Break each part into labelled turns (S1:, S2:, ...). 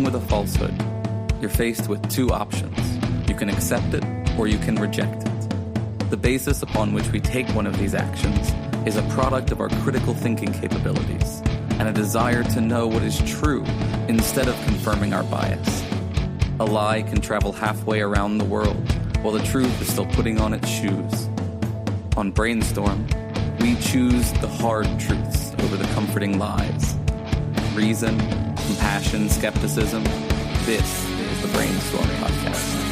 S1: with a falsehood, you're faced with two options. You can accept it or you can reject it. The basis upon which we take one of these actions is a product of our critical thinking capabilities and a desire to know what is true instead of confirming our bias. A lie can travel halfway around the world while the truth is still putting on its shoes. On Brainstorm, we choose the hard truths over the comforting lies. Reason, compassion, skepticism. This is the Brainstorm Podcast.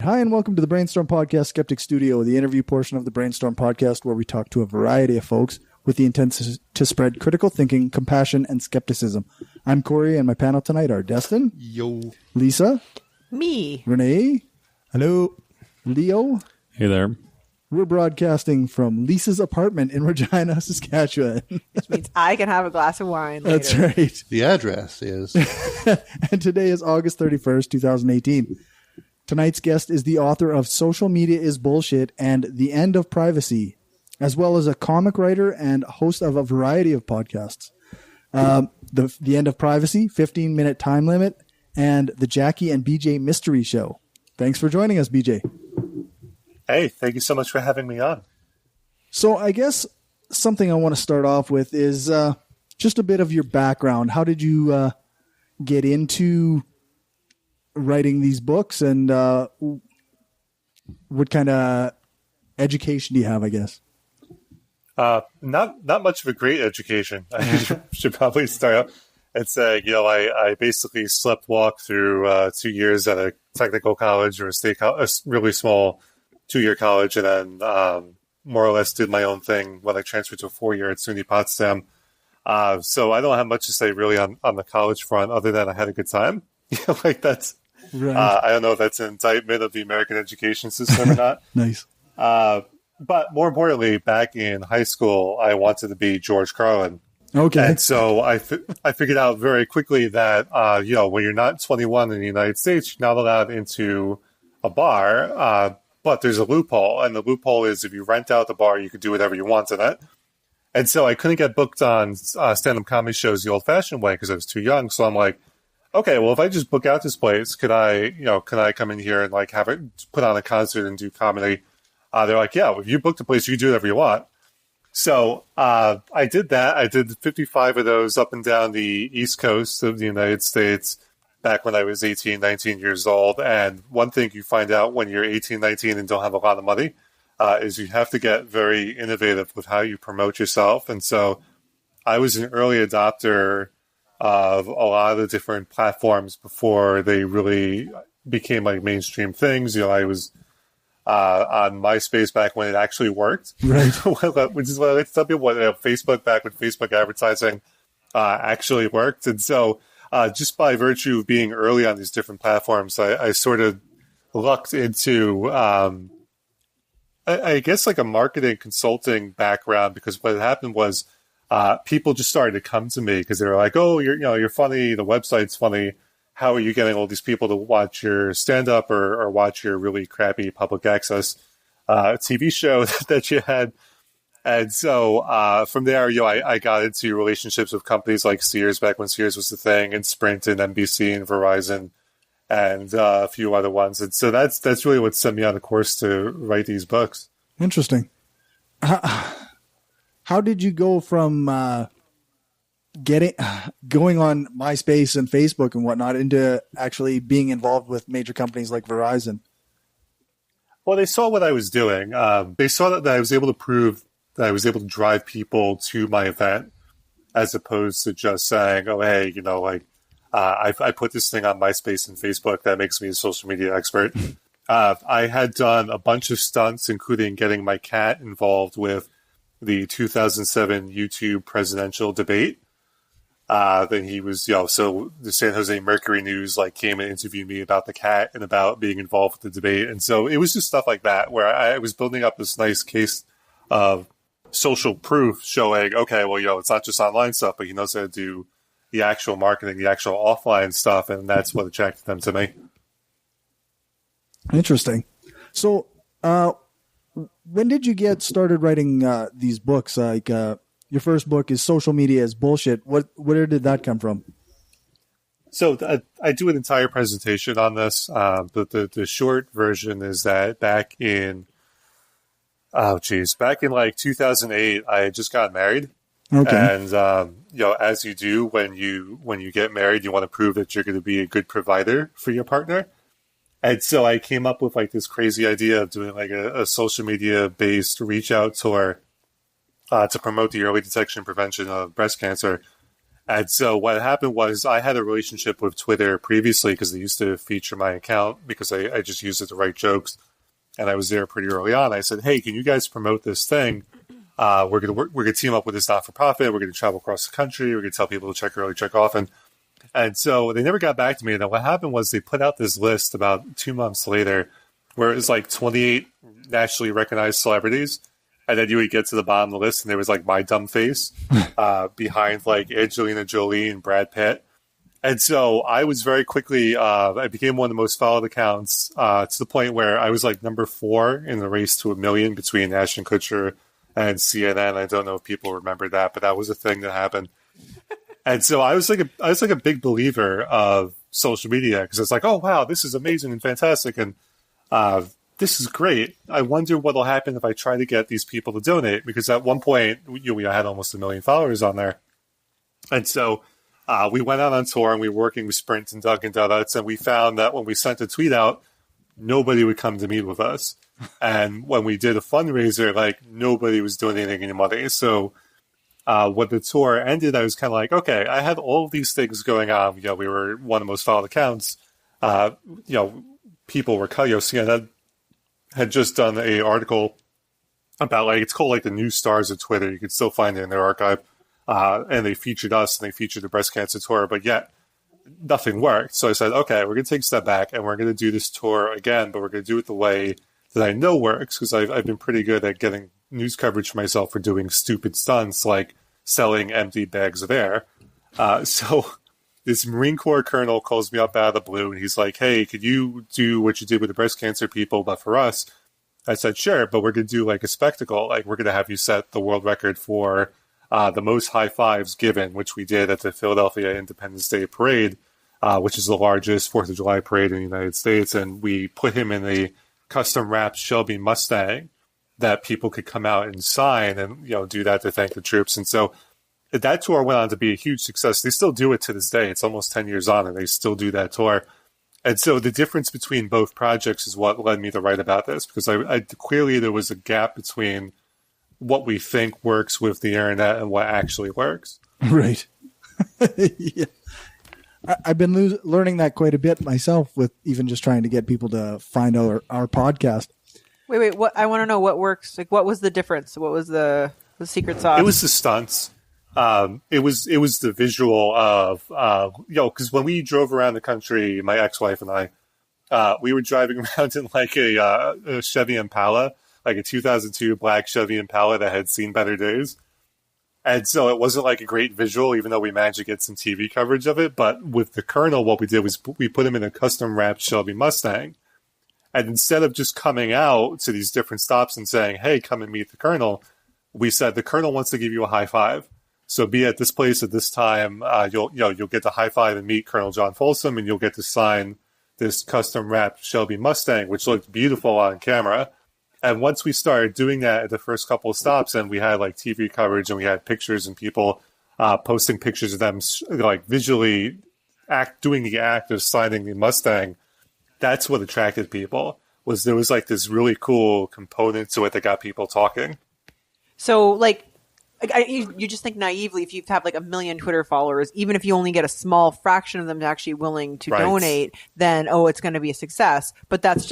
S2: Hi, and welcome to the Brainstorm Podcast Skeptic Studio, the interview portion of the Brainstorm Podcast where we talk to a variety of folks with the intent to spread critical thinking, compassion, and skepticism. I'm Corey, and my panel tonight are Destin.
S3: Yo.
S2: Lisa.
S4: Me.
S2: Renee.
S3: Hello.
S2: Leo.
S5: Hey there.
S2: We're broadcasting from Lisa's apartment in Regina, Saskatchewan.
S4: Which means I can have a glass of wine later.
S2: That's right.
S3: The address is...
S2: And today is August 31st, 2018. Tonight's guest is the author of Social Media is Bullshit and The End of Privacy, as well as a comic writer and host of a variety of podcasts. The End of Privacy, 15-Minute Time Limit, and the Jackie and BJ Mystery Show. Thanks for joining us, BJ.
S6: Hey, thank you so much for having me on.
S2: So I guess something I want to start off with is just a bit of your background. How did you get into writing these books, and what kind of education do you have, I guess?
S6: Not much of a great education. I should probably start out and say, I basically slept walk through 2 years at a technical college or a really small 2-year college, and then more or less did my own thing when I transferred to a 4-year at SUNY Potsdam. So I don't have much to say really on the college front, other than I had a good time. That's right. I don't know if that's an indictment of the American education system or not.
S2: Nice.
S6: But more importantly, back in high school, I wanted to be George Carlin.
S2: Okay.
S6: And so I figured out very quickly that, when you're not 21 in the United States, you're not allowed into a bar, but there's a loophole. And the loophole is if you rent out the bar, you could do whatever you want in it. And so I couldn't get booked on stand-up comedy shows the old-fashioned way because I was too young. So I'm like, okay, well, if I just book out this place, could I come in here and have it put on a concert and do comedy? They're like, yeah, if you book the place, you can do whatever you want. So I did that. I did 55 of those up and down the East Coast of the United States back when I was 18, 19 years old. And one thing you find out when you're 18, 19 and don't have a lot of money is you have to get very innovative with how you promote yourself. And so I was an early adopter of a lot of the different platforms before they really became mainstream things. I was on MySpace back when it actually worked. Right. Which is what I like to tell people, Facebook back when Facebook advertising actually worked. And so just by virtue of being early on these different platforms, I sort of lucked into, I guess, a marketing consulting background, because what had happened was people just started to come to me because they were like, "Oh, you're funny. The website's funny. How are you getting all these people to watch your stand-up or watch your really crappy public access TV show that you had?" And so from there, I got into relationships with companies like Sears back when Sears was the thing, and Sprint and NBC and Verizon and a few other ones. And so that's really what sent me on the course to write these books.
S2: Interesting. How did you go from going on MySpace and Facebook and whatnot into actually being involved with major companies like Verizon?
S6: Well, they saw what I was doing. They saw that I was able to prove that I was able to drive people to my event, as opposed to just saying, "Oh, hey, I put this thing on MySpace and Facebook. That makes me a social media expert." I had done a bunch of stunts, including getting my cat involved with the 2007 YouTube presidential debate. Then he was, so the San Jose Mercury News came and interviewed me about the cat and about being involved with the debate. And so it was just stuff like that where I was building up this nice case of social proof showing, okay, well, it's not just online stuff, but he knows how to do the actual marketing, the actual offline stuff, and that's what attracted them to me.
S2: Interesting. So, when did you get started writing these books? Your first book is Social Media is Bullshit. Where did that come from?
S6: So I do an entire presentation on this, but the short version is that back in like 2008, I had just got married.
S2: Okay.
S6: And, as you do when you get married, you want to prove that you're going to be a good provider for your partner. And so I came up with like this crazy idea of doing like a social media based reach out tour to promote the early detection and prevention of breast cancer. And so what happened was I had a relationship with Twitter previously because they used to feature my account because I just used it to write jokes. And I was there pretty early on. I said, hey, can you guys promote this thing? We're gonna team up with this not-for-profit. We're gonna travel across the country. We're gonna tell people to check early, check often. And so they never got back to me. And then what happened was they put out this list about 2 months later where it was like 28 nationally recognized celebrities. And then you would get to the bottom of the list and there was like my dumb face behind like Angelina Jolie and Brad Pitt. And so I was very quickly, I became one of the most followed accounts to the point where I was like number 4 in the race to 1 million between Ashton Kutcher and CNN. I don't know if people remember that, but that was a thing that happened. And so I was like a big believer of social media because it's like, oh wow, this is amazing and fantastic, and this is great. I wonder what'll happen if I try to get these people to donate, because at one point we had almost 1 million followers on there, and so we went out on tour and we were working with Sprint and Dunkin' Donuts, and we found that when we sent a tweet out, nobody would come to meet with us. And when we did a fundraiser, like nobody was donating any money. So when the tour ended, I was kind of like, okay, I had all of these things going on. We were one of the most followed accounts. People were, CNN had just done an article about like, it's called like the new stars of Twitter. You can still find it in their archive. And they featured us and they featured the breast cancer tour, but yet nothing worked. So I said, okay, we're going to take a step back and we're going to do this tour again, but we're going to do it the way that I know works, because I've been pretty good at getting news coverage for myself for doing stupid stunts like selling empty bags of air. So this Marine Corps colonel calls me up out of the blue and he's like, hey, could you do what you did with the breast cancer people, but for us? I said, sure, but we're going to do like a spectacle. Like we're going to have you set the world record for the most high fives given, which we did at the Philadelphia Independence Day Parade, which is the largest 4th of July parade in the United States. And we put him in a custom-wrapped Shelby Mustang that people could come out and sign and, do that to thank the troops. And so that tour went on to be a huge success. They still do it to this day. It's almost 10 years on and they still do that tour. And so the difference between both projects is what led me to write about this, because I clearly there was a gap between what we think works with the internet and what actually works.
S2: Right. Yeah. I've been learning that quite a bit myself, with even just trying to get people to find our podcast.
S4: Wait. What I want to know what works. Like, what was the difference? What was the secret sauce?
S6: It was the stunts. It was the visual of because when we drove around the country, my ex-wife and I, we were driving around in like a Chevy Impala, like a 2002 black Chevy Impala that had seen better days. And so it wasn't like a great visual, even though we managed to get some TV coverage of it. But with the Colonel, what we did was we put him in a custom wrapped Shelby Mustang. And instead of just coming out to these different stops and saying, hey, come and meet the Colonel, we said the Colonel wants to give you a high five. So be at this place at this time. You'll get to high five and meet Colonel John Folsom, and you'll get to sign this custom wrapped Shelby Mustang, which looked beautiful on camera. And once we started doing that at the first couple of stops, and we had like TV coverage and we had pictures and people posting pictures of them like visually doing the act of signing the Mustang, that's what attracted people. There was like this really cool component to it that got people talking.
S4: So like you just think naively, if you have like 1 million Twitter followers, even if you only get a small fraction of them actually willing to donate, then it's going to be a success. But that's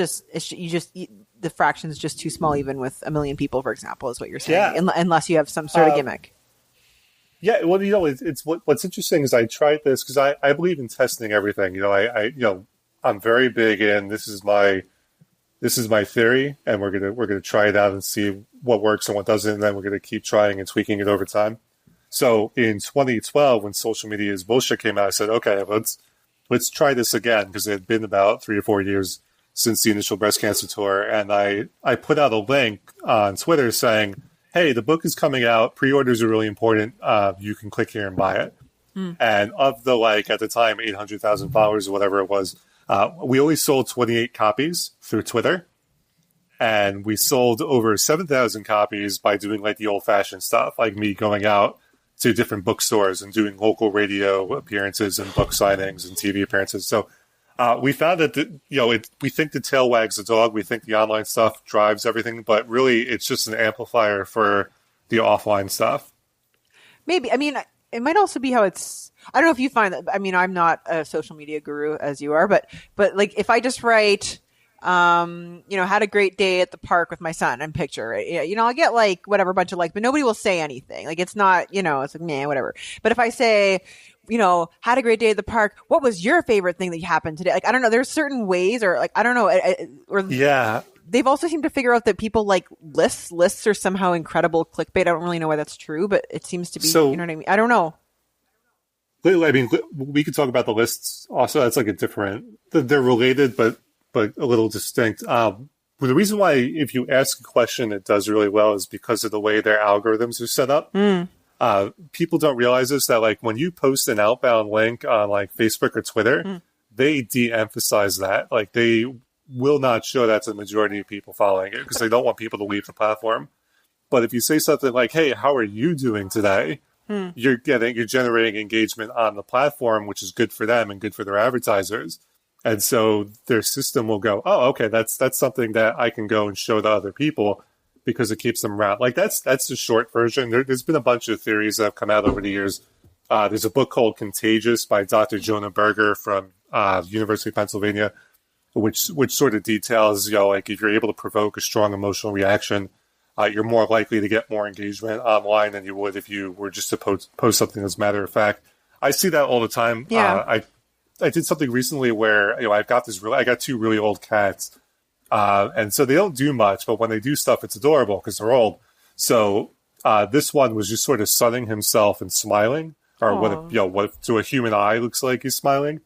S4: the fraction is just too small, even with 1 million people, for example, is what you're saying. Yeah. Unless you have some sort of gimmick.
S6: Yeah, well, it's what's interesting is I tried this because I believe in testing everything. I'm very big in, this is my this is my theory, and we're gonna try it out and see what works and what doesn't, and then we're gonna keep trying and tweaking it over time. So in 2012, when Social Media is Bullshit came out, I said, okay, let's try this again, because it had been about 3 or 4 years since the initial breast cancer tour, and I put out a link on Twitter saying, hey, the book is coming out, pre-orders are really important, you can click here and buy it. And of the, like, at the time, 800,000 followers or whatever it was, we only sold 28 copies through Twitter, and we sold over 7,000 copies by doing, like, the old-fashioned stuff, like me going out to different bookstores and doing local radio appearances and book signings and TV appearances. So we found that, we think the tail wags the dog. We think the online stuff drives everything, but really it's just an amplifier for the offline stuff.
S4: Maybe. I mean, it might also be how it's, I don't know if you find that, I mean, I'm not a social media guru as you are, but like if I just write, had a great day at the park with my son and picture it, I'll get like whatever bunch of likes, but nobody will say anything. Like it's not, it's like, meh, whatever. But if I say, had a great day at the park, what was your favorite thing that happened today? Like, I don't know, there's certain ways, or like, I don't know,
S6: yeah.
S4: They've also seemed to figure out that people like lists. Lists are somehow incredible clickbait. I don't really know why that's true, but it seems to be,
S6: so,
S4: you know what I mean? I don't know.
S6: I mean, we could talk about the lists also. That's like a different, they're related, but a little distinct. The reason why, if you ask a question, it does really well is because of the way their algorithms are set up. People don't realize this, that like when you post an outbound link on like Facebook or Twitter, they de-emphasize that. Like they will not show that to the majority of people following it because they don't want people to leave the platform. But if you say something like, hey, how are you doing today? You're generating engagement on the platform, which is good for them and good for their advertisers. And so their system will go, oh, okay, that's something that I can go and show to other people because it keeps them around. Like that's the short version. There's been a bunch of theories that have come out over the years. There's a book called Contagious by Dr. Jonah Berger from University of Pennsylvania, which sort of details, like if you're able to provoke a strong emotional reaction, you're more likely to get more engagement online than you would if you were just to post something as a matter of fact. I see that all the time.
S4: Yeah.
S6: I did something recently where I got 2 really old cats, and so they don't do much, but when they do stuff, it's adorable because they're old. So this one was just sort of sunning himself and smiling, or what to a human eye looks like he's smiling.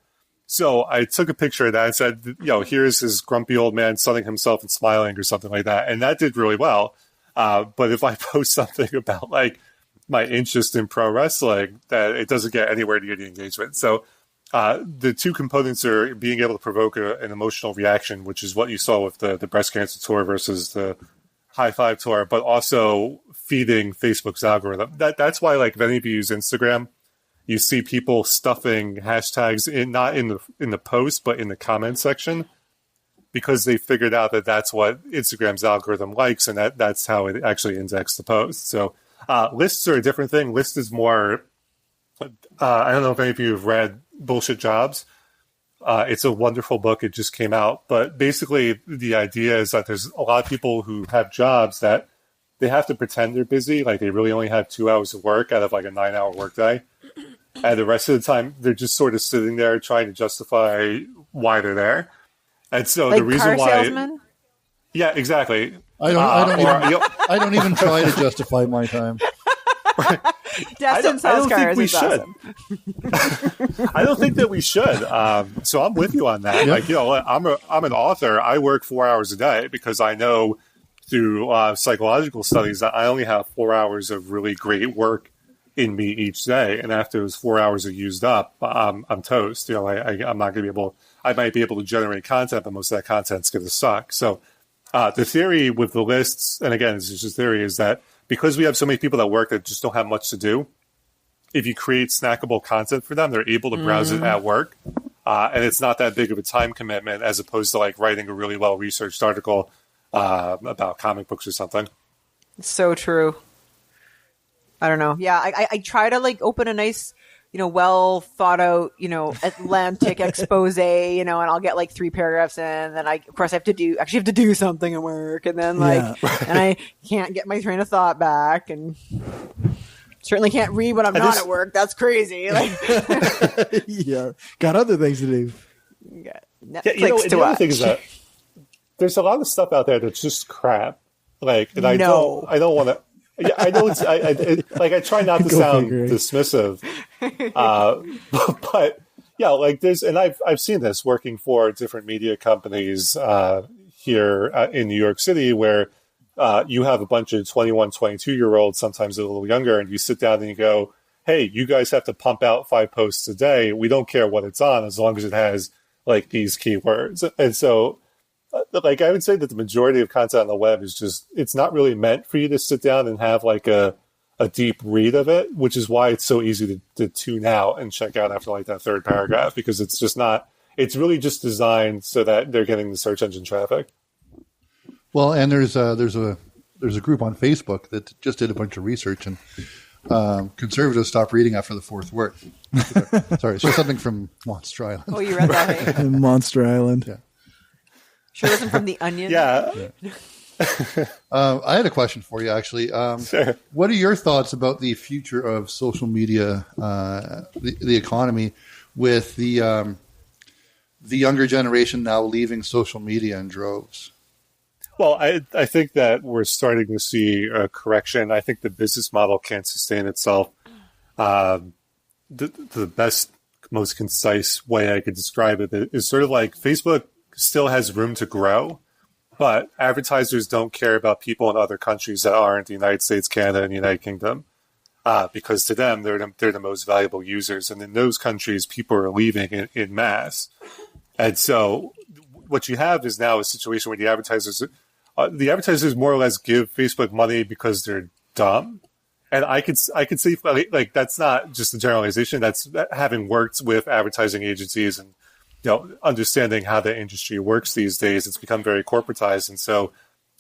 S6: So I took a picture of that and said, here's his grumpy old man sunning himself and smiling or something like that, and that did really well. But if I post something about like my interest in pro wrestling, that it doesn't get anywhere near the engagement. So. The two components are being able to provoke an emotional reaction, which is what you saw with the breast cancer tour versus the high five tour, but also feeding Facebook's algorithm. That's why, like, if any of you use Instagram, you see people stuffing hashtags not in the post, but in the comment section, because they figured out that that's what Instagram's algorithm likes, and that's how it actually indexed the post. So lists are a different thing. List is more. I don't know if any of you have read Bullshit Jobs. It's a wonderful book. It just came out. But basically, the idea is that there's a lot of people who have jobs that they have to pretend they're busy. Like they really only have 2 hours of work out of like a 9-hour workday. And the rest of the time, they're just sort of sitting there trying to justify why they're there. And so
S4: like
S6: the reason
S4: car
S6: why...
S4: salesman?
S6: Yeah, exactly.
S3: I don't even try to justify my time.
S4: Destin sells cars.
S6: We
S4: is
S6: should.
S4: Awesome.
S6: I don't think that we should. So I'm with you on that.
S3: Yep.
S6: Like, I'm an author. I work 4 hours a day because I know through psychological studies that I only have 4 hours of really great work in me each day. And after those 4 hours are used up, I'm toast. I'm not going to be able. I might be able to generate content, but most of that content's going to suck. So the theory with the lists, and again, this is just theory, is that because we have so many people that work that just don't have much to do, if you create snackable content for them, they're able to browse it at work. And it's not that big of a time commitment as opposed to like writing a really well-researched article about comic books or something.
S4: So true. I don't know. Yeah, I try to like open a nice, well thought out, Atlantic expose, and I'll get like 3 paragraphs in, and then of course I have to do something at work, and then and I can't get my train of thought back, and certainly can't read when I'm not at work. That's crazy. Like,
S2: yeah, got other things to do.
S4: Netflix to
S6: the
S4: watch.
S6: other thing is that there's a lot of stuff out there that's just crap. Like, and I don't want to. Yeah, I know. I try not to sound dismissive, but yeah, like there's, and I've seen this working for different media companies here in New York City, where you have a bunch of 21, 22-year-olds, sometimes a little younger, and you sit down and you go, "Hey, you guys have to pump out 5 posts a day. We don't care what it's on, as long as it has like these keywords." And so, like, I would say that the majority of content on the web is just, it's not really meant for you to sit down and have like a deep read of it, which is why it's so easy to tune out and check out after like that third paragraph, because it's just not, it's really just designed so that they're getting the search engine traffic.
S3: Well, and there's a group on Facebook that just did a bunch of research, and conservatives stop reading after the 4th word. Sorry, it's just something from Monster Island.
S4: Oh, you read that? Hey?
S2: Monster Island.
S3: Yeah.
S4: Sure wasn't from The Onion?
S6: Yeah.
S3: I had a question for you, actually.
S6: Sure.
S3: What are your thoughts about the future of social media, the economy, with the younger generation now leaving social media in droves?
S6: Well, I think that we're starting to see a correction. I think the business model can't sustain itself. The best, most concise way I could describe it is sort of like Facebook still has room to grow, but advertisers don't care about people in other countries that aren't the United States, Canada, and the United Kingdom, because to them, they're the most valuable users. And in those countries, people are leaving in mass. And so what you have is now a situation where the advertisers more or less give Facebook money because they're dumb. And I could see, like, that's not just a generalization. That's having worked with advertising agencies and, understanding how the industry works these days. It's become very corporatized. And so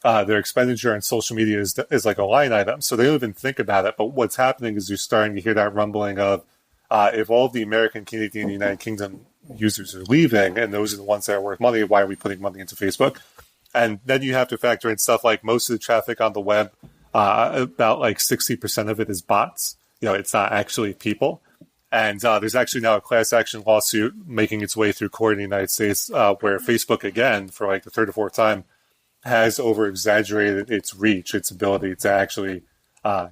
S6: their expenditure on social media is like a line item. So they don't even think about it. But what's happening is you're starting to hear that rumbling of, if all of the American, Canadian, and United Kingdom users are leaving, and those are the ones that are worth money, why are we putting money into Facebook? And then you have to factor in stuff like most of the traffic on the web, about like 60% of it is bots. It's not actually people. And there's actually now a class action lawsuit making its way through court in the United States, where Facebook, again, for like the 3rd or 4th time, has over-exaggerated its reach, its ability to actually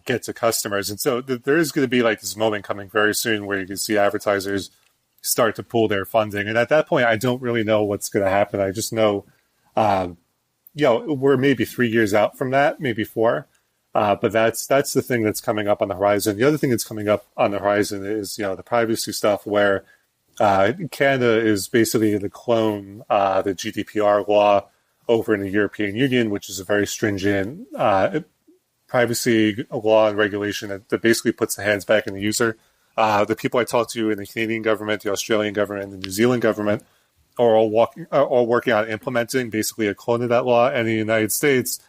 S6: get to customers. And so there is going to be like this moment coming very soon where you can see advertisers start to pull their funding. And at that point, I don't really know what's going to happen. I just know, we're maybe 3 years out from that, maybe 4. But that's the thing that's coming up on the horizon. The other thing that's coming up on the horizon is, the privacy stuff, where Canada is basically the clone, the GDPR law over in the European Union, which is a very stringent privacy law and regulation that basically puts the hands back in the user. The people I talked to in the Canadian government, the Australian government, and the New Zealand government are all working on implementing basically a clone of that law. And in the United States,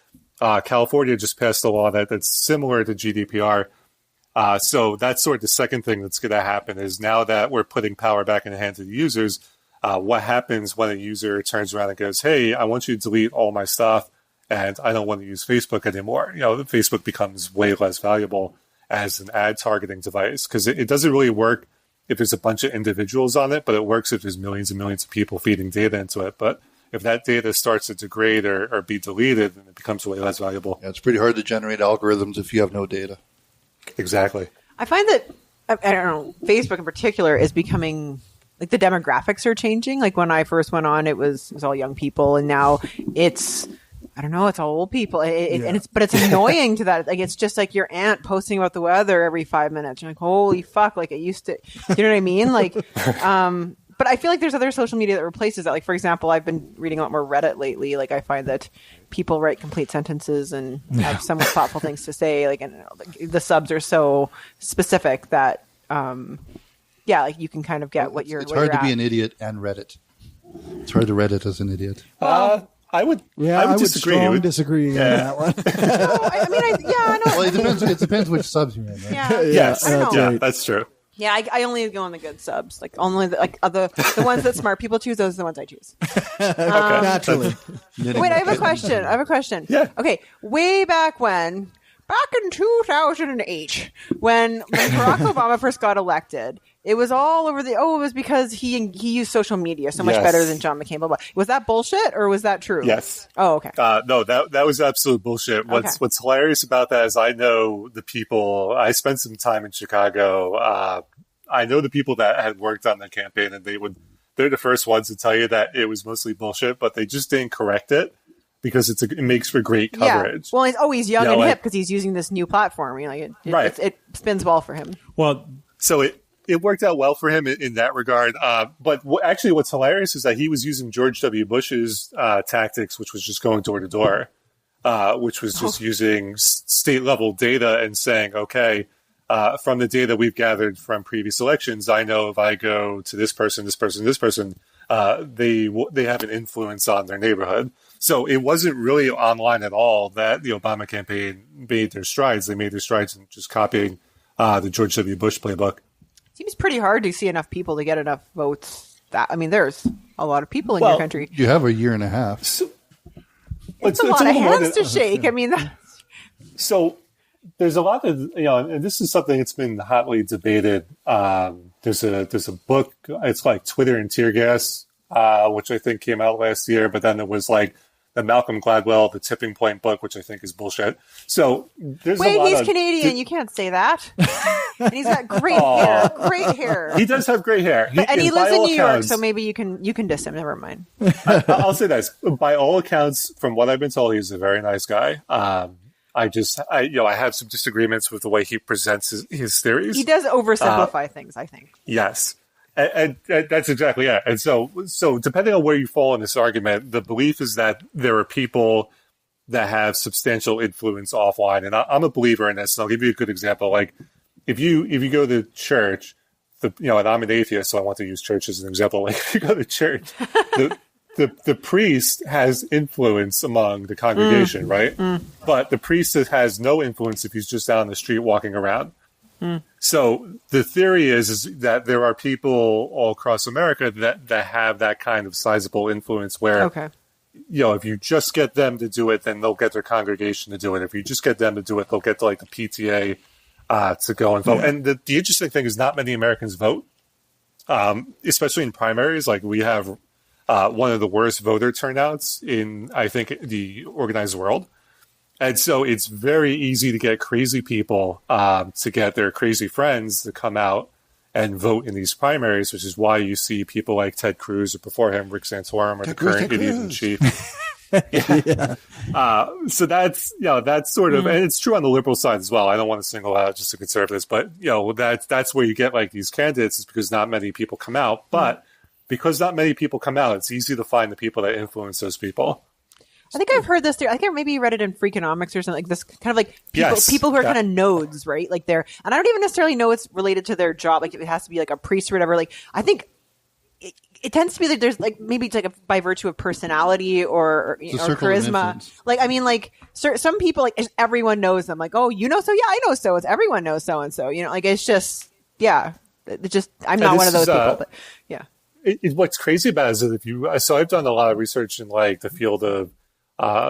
S6: California just passed a law that's similar to GDPR. So that's sort of the second thing that's going to happen is now that we're putting power back in the hands of the users, what happens when a user turns around and goes, "Hey, I want you to delete all my stuff and I don't want to use Facebook anymore." Facebook becomes way less valuable as an ad targeting device because it doesn't really work if there's a bunch of individuals on it, but it works if there's millions and millions of people feeding data into it. But if that data starts to degrade or be deleted, then it becomes way less valuable.
S3: Yeah, it's pretty hard to generate algorithms if you have no data.
S6: Exactly.
S4: I find that, I don't know, Facebook in particular is becoming, like, the demographics are changing. Like, when I first went on, it was all young people, and now it's, I don't know, it's all old people. And it's annoying to that. Like, it's just like your aunt posting about the weather every 5 minutes. You're like, holy fuck, like it used to, you know what I mean? Like, but I feel like there's other social media that replaces that. Like, for example, I've been reading a lot more Reddit lately. Like, I find that people write complete sentences and have somewhat thoughtful things to say. Like, and the subs are so specific that, like you can kind of get what you're.
S3: It's hard to be
S4: at.
S3: an idiot and Reddit. It's hard to Reddit as an idiot.
S6: I would disagree.
S2: I would disagree on that one.
S4: No, I know.
S3: Well, it depends which subs you're in. Right?
S4: Yeah.
S6: Yes,
S4: I don't know.
S6: yeah, that's true.
S4: Yeah, I only go on the good subs. Like, only the ones that smart people choose. Those are the ones I choose.
S2: Naturally.
S4: Wait, I have a question.
S6: Yeah.
S4: Okay, way back in 2008, when Barack Obama first got elected, It was all over it was because he used social media so much better than John McCain. Blah, blah. Was that bullshit or was that true?
S6: Yes.
S4: Oh, okay.
S6: No, that was absolute bullshit. What's hilarious about that is I know the people. I spent some time in Chicago. I know the people that had worked on the campaign, and they're the first ones to tell you that it was mostly bullshit, but they just didn't correct it because it makes for great coverage.
S4: Yeah. Well, he's young and hip because he's using this new platform. It spins well for him.
S6: Well, so it worked out well for him in that regard. But actually, what's hilarious is that he was using George W. Bush's tactics, which was just going door to door, which was just using state level data and saying, okay, from the data we've gathered from previous elections, I know if I go to this person, they have an influence on their neighborhood. So it wasn't really online at all that the Obama campaign made their strides. They made their strides in just copying the George W. Bush playbook.
S4: Seems pretty hard to see enough people to get enough votes. There's a lot of people in your country.
S3: You have a year and a half.
S6: So,
S4: it's a lot of hands to shake.
S6: So there's a lot of, and this is something that's been hotly debated. There's a book, it's like Twitter and Tear Gas, which I think came out last year, but then there was like the Malcolm Gladwell, the Tipping Point book, which I think is bullshit. So there's
S4: he's Canadian. You can't say that. And he's got great hair. Great hair.
S6: He does have great hair.
S4: And he lives in New York, so maybe you can diss him. Never mind.
S6: I'll say this. By all accounts, from what I've been told, he's a very nice guy. I have some disagreements with the way he presents his theories.
S4: He does oversimplify things, I think.
S6: Yes. And that's exactly it. And so depending on where you fall in this argument, the belief is that there are people that have substantial influence offline. And I'm a believer in this. And I'll give you a good example. Like if you go to church, and I'm an atheist, so I want to use church as an example. Like if you go to church, the priest has influence among the congregation, right? But the priest has no influence if he's just out on the street walking around. So the theory is that there are people all across America that have that kind of sizable influence where, if you just get them to do it, then they'll get their congregation to do it. If you just get them to do it, they'll get to, like, the PTA to go and vote. Yeah. And the interesting thing is not many Americans vote, especially in primaries. Like we have one of the worst voter turnouts in, I think, the organized world. And so it's very easy to get crazy people to get their crazy friends to come out and vote in these primaries, which is why you see people like Ted Cruz or before him, Rick Santorum, or the current idiot-in-chief. So that's sort of, and it's true on the liberal side as well. I don't want to single out just the conservatives, but that's where you get like these candidates is because not many people come out. But because not many people come out, it's easy to find the people that influence those people.
S4: I think I've heard this theory. I think maybe you read it in Freakonomics or something like this. Kind of like people who are kind of nodes, right? Like and I don't even necessarily know it's related to their job. Like if it has to be like a priest or whatever. Like I think it tends to be like there's like maybe it's like by virtue of personality or charisma. Like I mean, like some people like everyone knows them. Like yeah, I know so. It's everyone knows so and so. Like it's just I'm not one of those people. But yeah,
S6: what's crazy about it is that I've done a lot of research in like the field of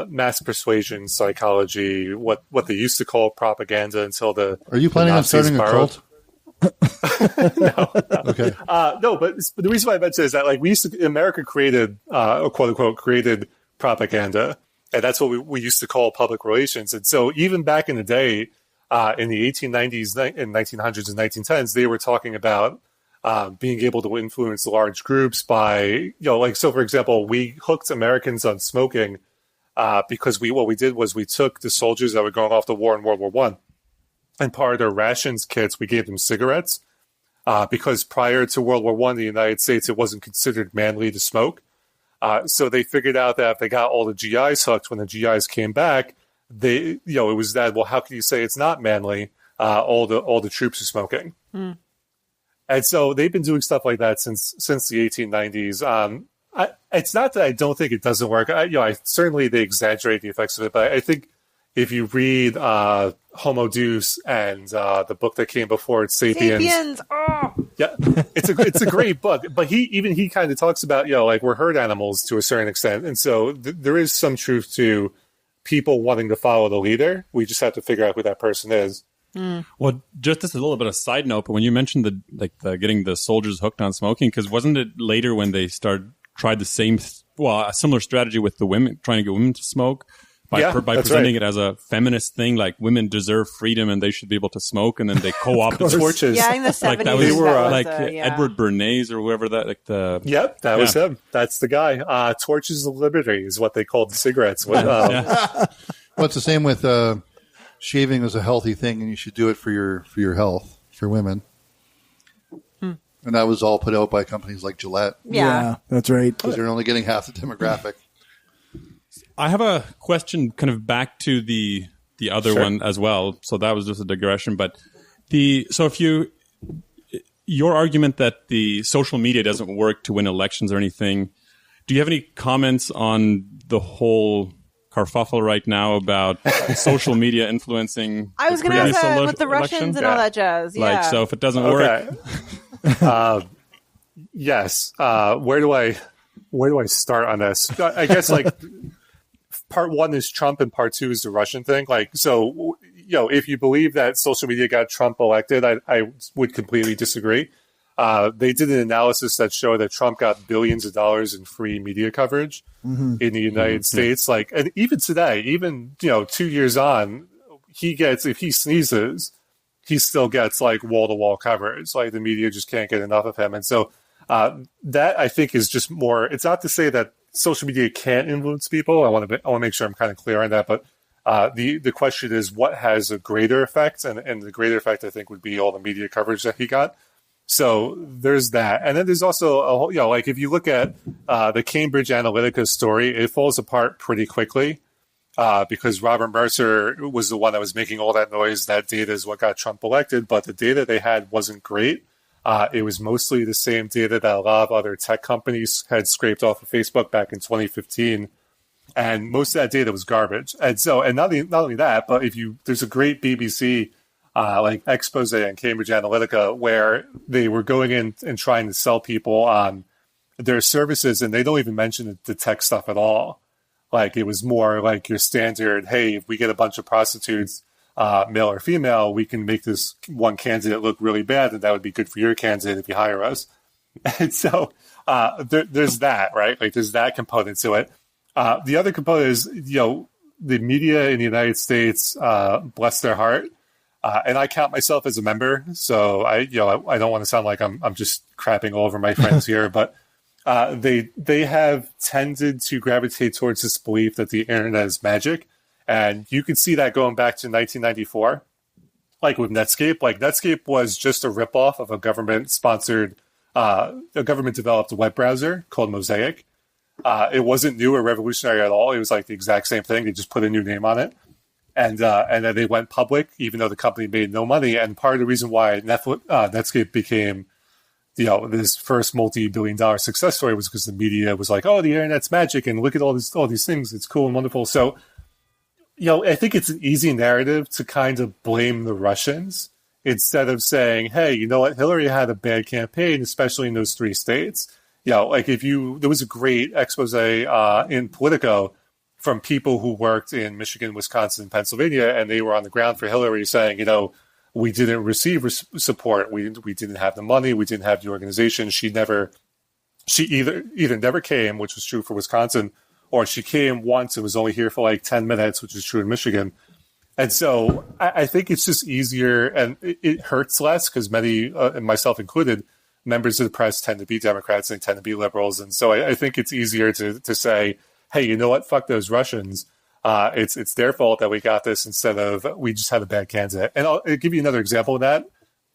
S6: mass persuasion psychology, what they used to call propaganda until the.
S3: Are you planning on starting a cult?
S6: No.
S3: Okay.
S6: No, but the reason why I mentioned is that like America created, quote unquote, created propaganda, and that's what we used to call public relations. And so even back in the day, in the 1890s and 1900s and 1910s, they were talking about being able to influence large groups by, so for example, we hooked Americans on smoking. Because what we did was we took the soldiers that were going off to war in World War I, and part of their rations kits, we gave them cigarettes, because prior to World War I in the United States, it wasn't considered manly to smoke. So they figured out that if they got all the GIs hooked, when the GIs came back, it was that, well, how can you say it's not manly? All the troops are smoking. And so they've been doing stuff like that since the 1890s. It's not that I don't think it doesn't work. Certainly they exaggerate the effects of it, but I think if you read Homo Deus and the book that came before it, Sapiens.
S4: Oh.
S6: Yeah, it's a great book. But he kind of talks about like we're herd animals to a certain extent, and so there is some truth to people wanting to follow the leader. We just have to figure out who that person is.
S5: Well, just as a little bit of side note, but when you mentioned the getting the soldiers hooked on smoking, because wasn't it later when they tried the same, a similar strategy with the women, trying to get women to smoke by presenting it as a feminist thing, like women deserve freedom and they should be able to smoke, and then they co-opted
S6: torches.
S4: Yeah, in the 70s.
S5: Like that was Edward Bernays or whoever that, like the...
S6: Yep, that was him. That's the guy. Torches of Liberty is what they called the cigarettes.
S3: Well, it's the same with shaving is a healthy thing, and you should do it for your health, for women. And that was all put out by companies like Gillette.
S2: Yeah, that's right.
S3: Because they're only getting half the demographic.
S5: I have a question kind of back to the other one as well. So that was just a digression. But your argument that the social media doesn't work to win elections or anything, do you have any comments on the whole kerfuffle right now about social media influencing?
S4: I was going to ask that with the Russians and all that jazz. Yeah.
S5: Like, so if it doesn't work,
S6: yes. Where do I start on this? I guess like part one is Trump and part two is the Russian thing. Like, so if you believe that social media got Trump elected, I would completely disagree. They did an analysis that showed that Trump got billions of dollars in free media coverage in the United States. Like, and even today, 2 years on, if he sneezes, he still gets like wall to wall coverage. Like the media just can't get enough of him. And so that I think is just more, it's not to say that social media can't influence people. I want to make sure I'm kind of clear on that. But the question is what has a greater effect? And the greater effect I think would be all the media coverage that he got. So there's that. And then there's also a whole, like if you look at the Cambridge Analytica story, it falls apart pretty quickly because Robert Mercer was the one that was making all that noise. That data is what got Trump elected, but the data they had wasn't great. It was mostly the same data that a lot of other tech companies had scraped off of Facebook back in 2015. And most of that data was garbage. And so, and not only that, but there's a great BBC like expose on Cambridge Analytica where they were going in and trying to sell people on their services, and they don't even mention the tech stuff at all. Like it was more like your standard, hey, if we get a bunch of prostitutes, male or female, we can make this one candidate look really bad, and that would be good for your candidate if you hire us. And so there's that, right? Like there's that component to it. The other component is, the media in the United States, bless their heart. And I count myself as a member, so I don't want to sound like I'm just crapping all over my friends here, but they have tended to gravitate towards this belief that the internet is magic, and you can see that going back to 1994, like with Netscape. Like Netscape was just a ripoff of a government-sponsored, a government-developed web browser called Mosaic. It wasn't new or revolutionary at all. It was like the exact same thing. They just put a new name on it. And then they went public, even though the company made no money. And part of the reason why Netscape became, this first multi-billion-dollar success story was because the media was like, "Oh, the internet's magic, and look at all these things. It's cool and wonderful." So, I think it's an easy narrative to kind of blame the Russians instead of saying, "Hey, you know what? Hillary had a bad campaign, especially in those 3 states." Like there was a great expose in Politico from people who worked in Michigan, Wisconsin, and Pennsylvania, and they were on the ground for Hillary saying, we didn't receive support. We didn't have the money. We didn't have the organization. She either never came, which was true for Wisconsin, or she came once and was only here for like 10 minutes, which is true in Michigan. And so I think it's just easier, and it hurts less because many, and myself included, members of the press tend to be Democrats and tend to be liberals. And so I think it's easier to say, hey, you know what? Fuck those Russians. It's their fault that we got this instead of we just had a bad candidate. And I'll give you another example of that.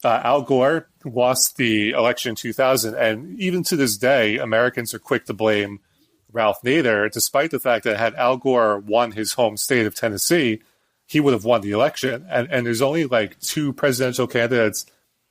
S6: Al Gore lost the election in 2000, and even to this day, Americans are quick to blame Ralph Nader, despite the fact that had Al Gore won his home state of Tennessee, he would have won the election. And there's only like 2 presidential candidates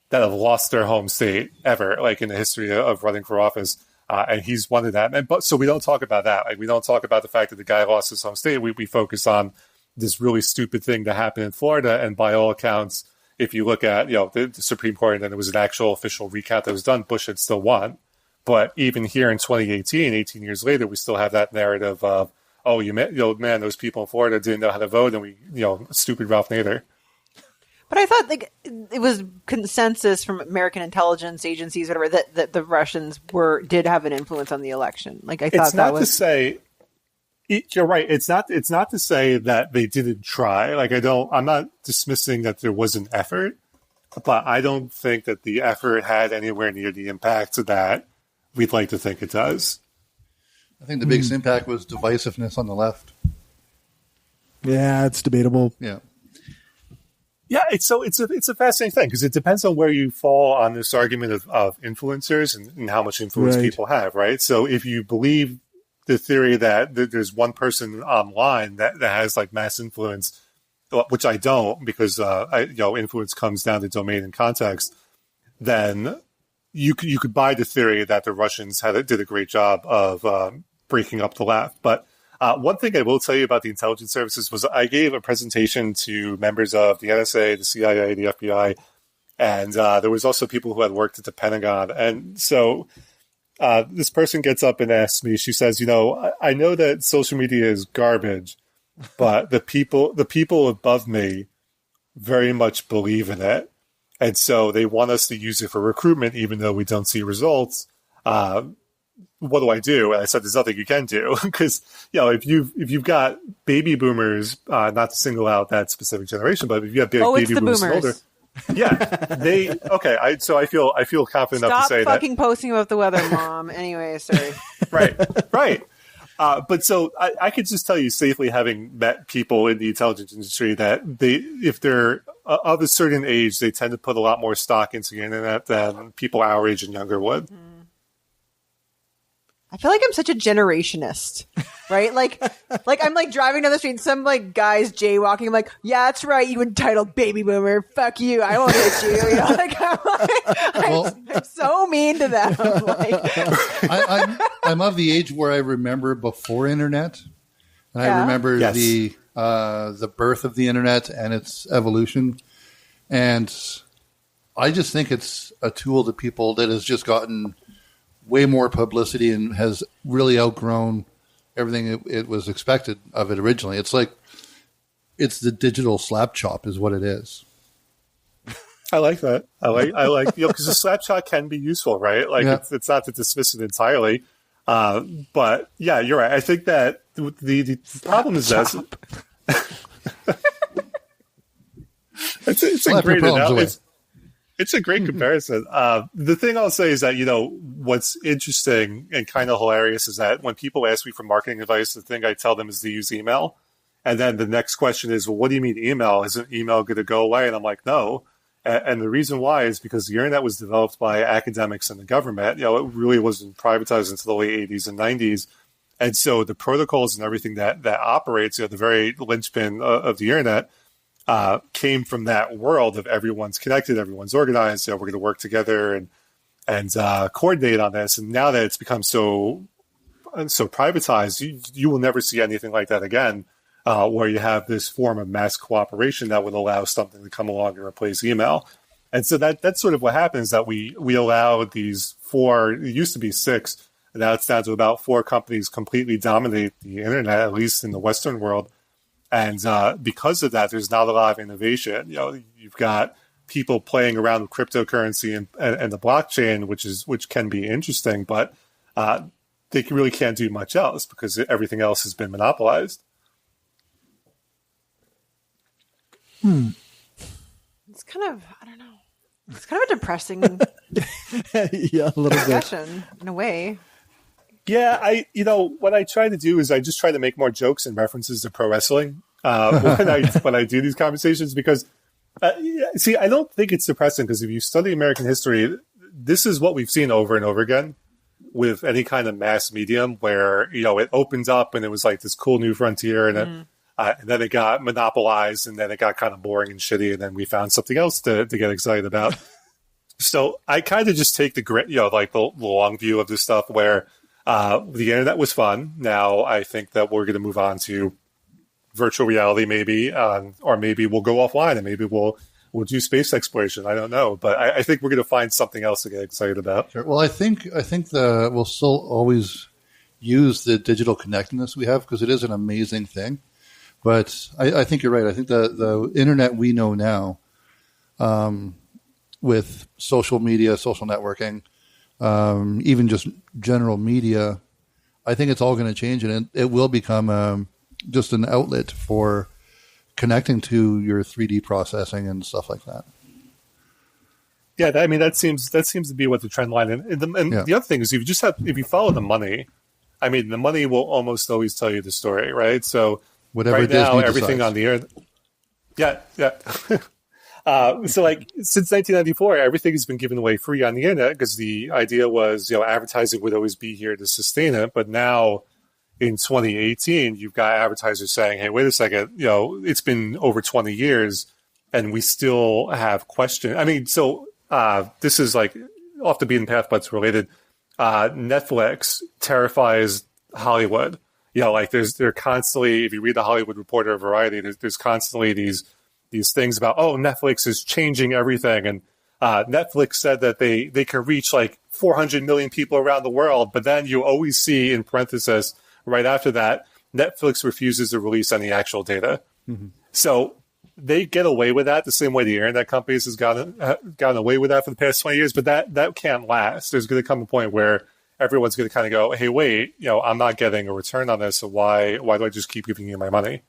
S6: that have lost their home state ever, like in the history of running for office. And he's one of that. So we don't talk about that. Like we don't talk about the fact that the guy lost his home state. We focus on this really stupid thing that happened in Florida. And by all accounts, if you look at, the Supreme Court, and then it was an actual official recount that was done, Bush had still won. But even here in 2018, 18 years later, we still have that narrative of, man, those people in Florida didn't know how to vote. And stupid Ralph Nader.
S4: But I thought like it was consensus from American intelligence agencies, whatever, that the Russians did have an influence on the election. Like I thought
S6: it's not to say you're right. It's not to say that they didn't try. Like I'm not dismissing that there was an effort, but I don't think that the effort had anywhere near the impact that we'd like to think it does.
S3: I think the biggest impact was divisiveness on the left.
S2: Yeah, it's debatable.
S3: Yeah.
S6: Yeah, it's a fascinating thing because it depends on where you fall on this argument of influencers and how much influence people have, right? So if you believe the theory that there's one person online that has like mass influence, which I don't, because influence comes down to domain and context, then you could buy the theory that the Russians did a great job of breaking up the left, but. One thing I will tell you about the intelligence services was I gave a presentation to members of the NSA, the CIA, the FBI, and there was also people who had worked at the Pentagon. And so this person gets up and asks me, she says, I know that social media is garbage, but the people above me very much believe in it. And so they want us to use it for recruitment, even though we don't see results. What do I do? And I said, there's nothing you can do because, if you've got baby boomers, not to single out that specific generation, but if you have baby boomers older, so I feel confident enough to say that.
S4: Stop fucking posting about the weather, Mom. Anyway, sorry.
S6: Right. But so I could just tell you safely, having met people in the intelligence industry, that if they're of a certain age, they tend to put a lot more stock into the internet than people our age and younger would.
S4: Mm-hmm. I feel like I'm such a generationist, right? Like I'm like driving down the street and some like guys jaywalking. I'm like, yeah, that's right. You entitled baby boomer. Fuck you. I won't hit you. I'm so mean to them.
S3: I'm of the age where I remember before internet, and I remember the birth of the internet and its evolution. And I just think it's a tool to people that has just gotten way more publicity and has really outgrown everything it was expected of it originally. It's like it's the digital slap chop is what it is.
S6: I like that. I like because the slap chop can be useful, right? Like it's not to dismiss it entirely, but yeah, you're right. I think that the problem is that it's a great analogy. It's a great comparison. The thing I'll say is that, what's interesting and kind of hilarious is that when people ask me for marketing advice, the thing I tell them is to use email. And then the next question is, well, what do you mean email? Isn't email going to go away? And I'm like, no. And the reason why is because the internet was developed by academics and the government. It really wasn't privatized until the late 80s and 90s. And so the protocols and everything that operates, the very linchpin of the internet, came from that world of everyone's connected, everyone's organized. We're going to work together and coordinate on this. And now that it's become so privatized, you will never see anything like that again, where you have this form of mass cooperation that would allow something to come along and replace email. And so that's sort of what happens, that we allow these 4, it used to be 6, and now it's down to about 4 companies completely dominate the internet, at least in the Western world. And because of that, there's not a lot of innovation. You've got people playing around with cryptocurrency and the blockchain, which can be interesting, but they really can't do much else because everything else has been monopolized.
S4: It's kind of, I don't know. It's kind of a depressing
S2: yeah, a little
S4: discussion in a way.
S6: Yeah, what I try to do is I just try to make more jokes and references to pro wrestling when I do these conversations, because I don't think it's depressing, because if you study American history, this is what we've seen over and over again with any kind of mass medium, where it opened up and it was like this cool new frontier, and then it got monopolized, and then it got kind of boring and shitty, and then we found something else to get excited about. So I kind of just take the long view of this stuff, where the internet was fun. Now I think that we're going to move on to virtual reality, maybe, or maybe we'll go offline and maybe we'll do space exploration. I don't know, but I think we're going to find something else to get excited about.
S3: Sure. Well, I think we'll still always use the digital connectedness we have, because it is an amazing thing. But I think you're right. I think the internet we know now with social media, social networking, even just general media, I think it's all going to change, and it will become just an outlet for connecting to your 3D processing and stuff like that.
S6: Yeah, I mean that seems to be what the trend line. And the other thing is, if you follow the money, I mean, the money will almost always tell you the story, right? So
S3: whatever
S6: right
S3: Disney
S6: now, everything
S3: decides.
S6: on the air. Yeah. So like since 1994, everything has been given away free on the internet because the idea was, advertising would always be here to sustain it. But now in 2018, you've got advertisers saying, hey, wait a second, it's been over 20 years and we still have questions. I mean, so this is like off the beaten path, but it's related. Netflix terrifies Hollywood. They're constantly, if you read the Hollywood Reporter or Variety, there's constantly these things about, Netflix is changing everything. And Netflix said that they can reach like 400 million people around the world. But then you always see in parenthesis right after that, Netflix refuses to release any actual data. Mm-hmm. So they get away with that the same way the internet companies has gotten away with that for the past 20 years. But that can't last. There's going to come a point where everyone's going to kind of go, hey, wait, I'm not getting a return on this. So why do I just keep giving you my money?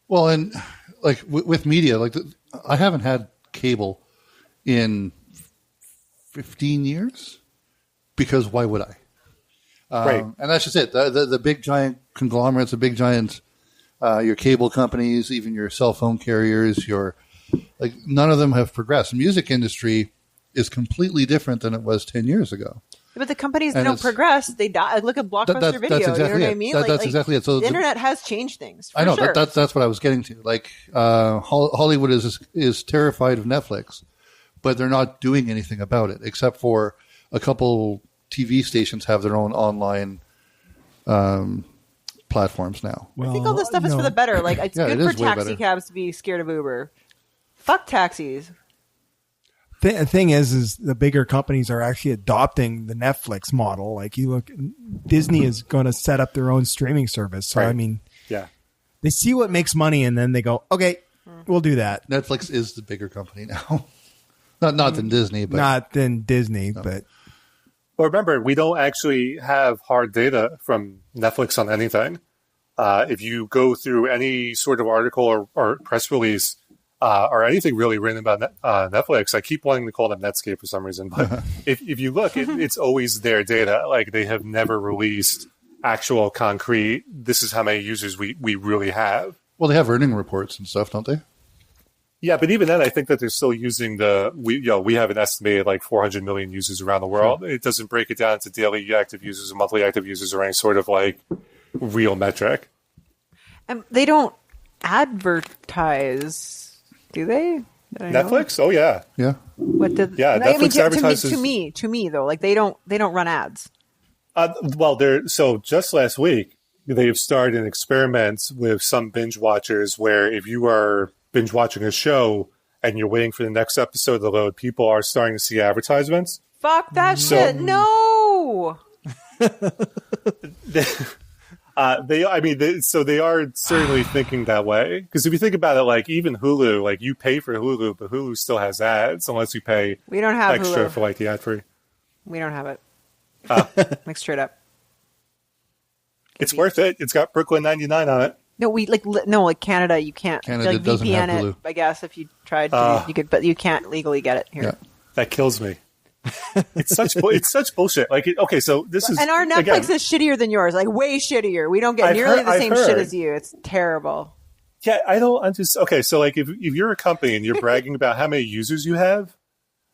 S3: Well, and like with media, I haven't had cable in 15 years because why would I?
S6: Right.
S3: And that's just it. The big giant conglomerates, the big giant, your cable companies, even your cell phone carriers, none of them have progressed. The music industry is completely different than it was 10 years ago.
S4: But the companies that don't progress, they die. Look at Blockbuster Video.
S3: That's exactly
S4: you know what I mean?
S3: That's exactly it. So
S4: the internet has changed things.
S3: I know
S4: sure.
S3: that's what I was getting to. Hollywood is terrified of Netflix, but they're not doing anything about it except for a couple TV stations have their own online platforms now.
S4: I think all this stuff is for the better. It's good
S3: it
S4: for
S3: is way
S4: taxi
S3: better.
S4: cabs to be scared of Uber. Fuck taxis.
S7: The thing is the bigger companies are actually adopting the Netflix model. Like you look, Disney is going to set up their own streaming service. So,
S6: right.
S7: I mean,
S6: Yeah.
S7: they see what makes money and then they go, okay, we'll do that.
S3: Netflix is the bigger company now. not than Disney, but
S7: Not than Disney, but
S6: Well, remember, we don't actually have hard data from Netflix on anything. If you go through any sort of article or press release or anything really written about Netflix, I keep wanting to call them Netscape for some reason. But if you look, it's always their data. They have never released actual concrete, this is how many users we really have.
S3: well, they have earning reports and stuff, don't they?
S6: Yeah, but even then, I think that they're still using we have an estimated 400 million users around the world. Sure. It doesn't break it down to daily active users or monthly active users or any sort of real metric.
S4: And they don't advertise, do they?
S6: Netflix? Oh yeah.
S3: Yeah.
S4: What did?
S6: Yeah, Netflix advertises
S4: to me though. They don't run ads.
S6: So just last week they've started an experiment with some binge watchers where if you are binge watching a show and you're waiting for the next episode to load, people are starting to see advertisements.
S4: Fuck that shit! No.
S6: They are certainly thinking that way. Because if you think about it, even Hulu, you pay for Hulu, but Hulu still has ads unless you pay
S4: We don't have
S6: extra
S4: Hulu.
S6: for the ad free.
S4: We don't have it. Straight up.
S6: It's worth it. It's got Brooklyn 99 on it.
S4: No, Canada. You can't.
S3: Canada doesn't
S4: VPN
S3: have Hulu.
S4: it. I guess if you tried, to, you could, but you can't legally get it here.
S3: Yeah.
S6: That kills me. It's such bullshit. Okay, so this is
S4: And our Netflix
S6: again,
S4: is shittier than yours, way shittier. We don't get
S6: I've
S4: nearly
S6: heard-
S4: the
S6: I've
S4: same
S6: heard.
S4: shit as you. It's terrible.
S6: Yeah, I don't understand. Okay, so if you're a company and you're bragging about how many users you have,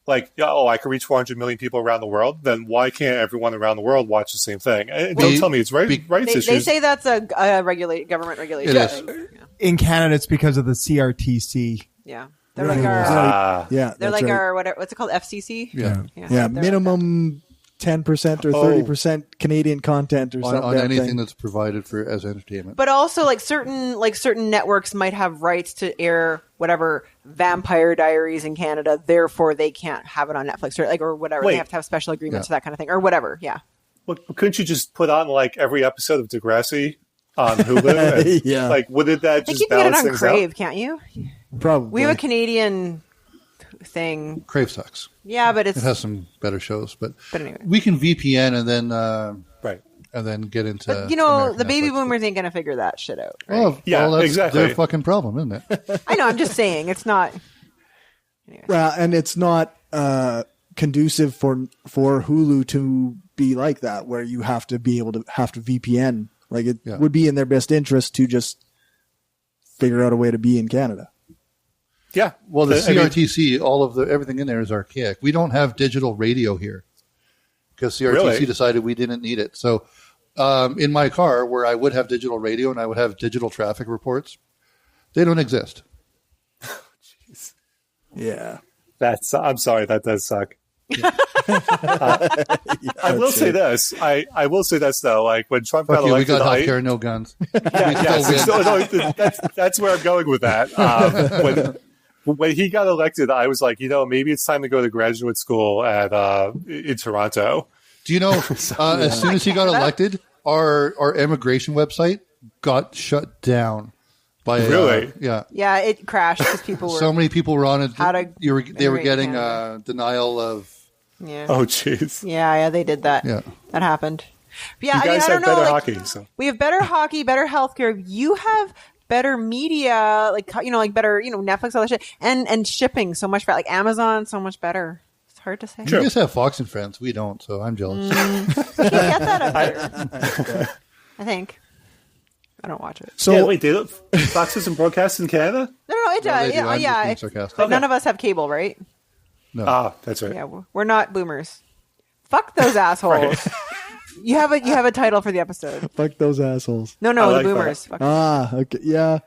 S6: I can reach 400 million people around the world, then why can't everyone around the world watch the same thing? And don't tell me it's rights issues.
S4: They say that's a government regulation.
S3: It is.
S4: thing.
S7: in Canada, it's because of the CRTC.
S4: Yeah. They're
S2: Right.
S4: like our,
S2: Yeah,
S4: they're
S2: that's
S4: like
S2: right.
S4: our, what's it called? FCC?
S3: Yeah.
S2: Yeah,
S4: they're like
S2: minimum 10% or 30% Canadian content or something.
S3: On
S2: that
S3: anything
S2: thing.
S3: that's provided for as entertainment.
S4: But also, certain networks might have rights to air whatever Vampire Diaries in Canada. Therefore, they can't have it on Netflix or whatever.
S6: Wait.
S4: They have to have special agreements for that kind of thing or whatever. Yeah.
S6: Well, couldn't you just put on every episode of Degrassi on Hulu? And,
S2: Yeah.
S6: wouldn't that
S4: I think
S6: just
S4: you can get it
S6: balance
S4: on
S6: things
S4: Crave,
S6: out?
S4: can't you?
S2: Probably.
S4: We have a Canadian thing.
S3: Crave sucks.
S4: Yeah, but
S3: It has some better shows, but
S4: anyway.
S3: we can VPN and then
S6: Right.
S3: and then get into.
S4: But,
S3: American
S4: the baby
S3: Netflix.
S4: boomers ain't going to figure that shit out. Right?
S3: Oh,
S6: Yeah,
S3: well, that's
S6: exactly.
S3: their fucking problem, isn't it?
S4: I know. I'm just saying it's not.
S2: Well, and it's not conducive for Hulu to be like that, where you have to be able to VPN. Like it would be in their best interest to just figure out a way to be in Canada.
S6: Yeah.
S3: Well, the
S6: I mean,
S3: CRTC, everything in there is archaic. We don't have digital radio here because CRTC
S6: Really?
S3: decided we didn't need it. So, in my car, where I would have digital radio and I would have digital traffic reports, they don't exist.
S2: Yeah.
S6: I'm sorry, that does suck. I will say this. I will say this though. Like when Trump got
S3: Fuck you, we
S6: elected,
S3: got healthcare, no guns.
S6: That's where I'm going with that. When he got elected, I was like, maybe it's time to go to graduate school in Toronto.
S3: Do you know? As soon as he got elected, our immigration website got shut down. By,
S6: Really?
S3: Yeah.
S4: Yeah, it crashed because people were.
S3: So many people were on it.
S4: How to
S3: They were
S4: immigrate
S3: getting
S4: Canada.
S3: denial of.
S4: Yeah.
S6: Oh, jeez.
S4: Yeah, they did that.
S3: Yeah.
S4: That happened. But yeah,
S6: You guys
S4: I
S6: have
S4: don't know.
S6: better
S4: like,
S6: hockey. So.
S4: We have better hockey, better healthcare. You have better media, like better, Netflix, all that shit, and shipping so much better. Like Amazon, so much better. It's hard to say.
S3: You guys have Fox and Friends. We don't, so I'm jealous.
S4: You can't get that up there. I think. I don't watch it.
S2: So
S6: Yeah, wait, Fox doesn't broadcast in Canada?
S4: No, it
S3: No,
S4: does.
S3: they do. I'm just being
S4: It's,
S3: sarcastic.
S4: but none of us have cable, right?
S3: No.
S6: Ah, that's right.
S4: Yeah, we're not boomers. Fuck those assholes.
S6: Right.
S4: You have a title for the episode.
S2: fuck those assholes.
S4: No,
S6: I
S4: the
S6: like
S4: boomers. Fuck.
S2: Okay. Yeah.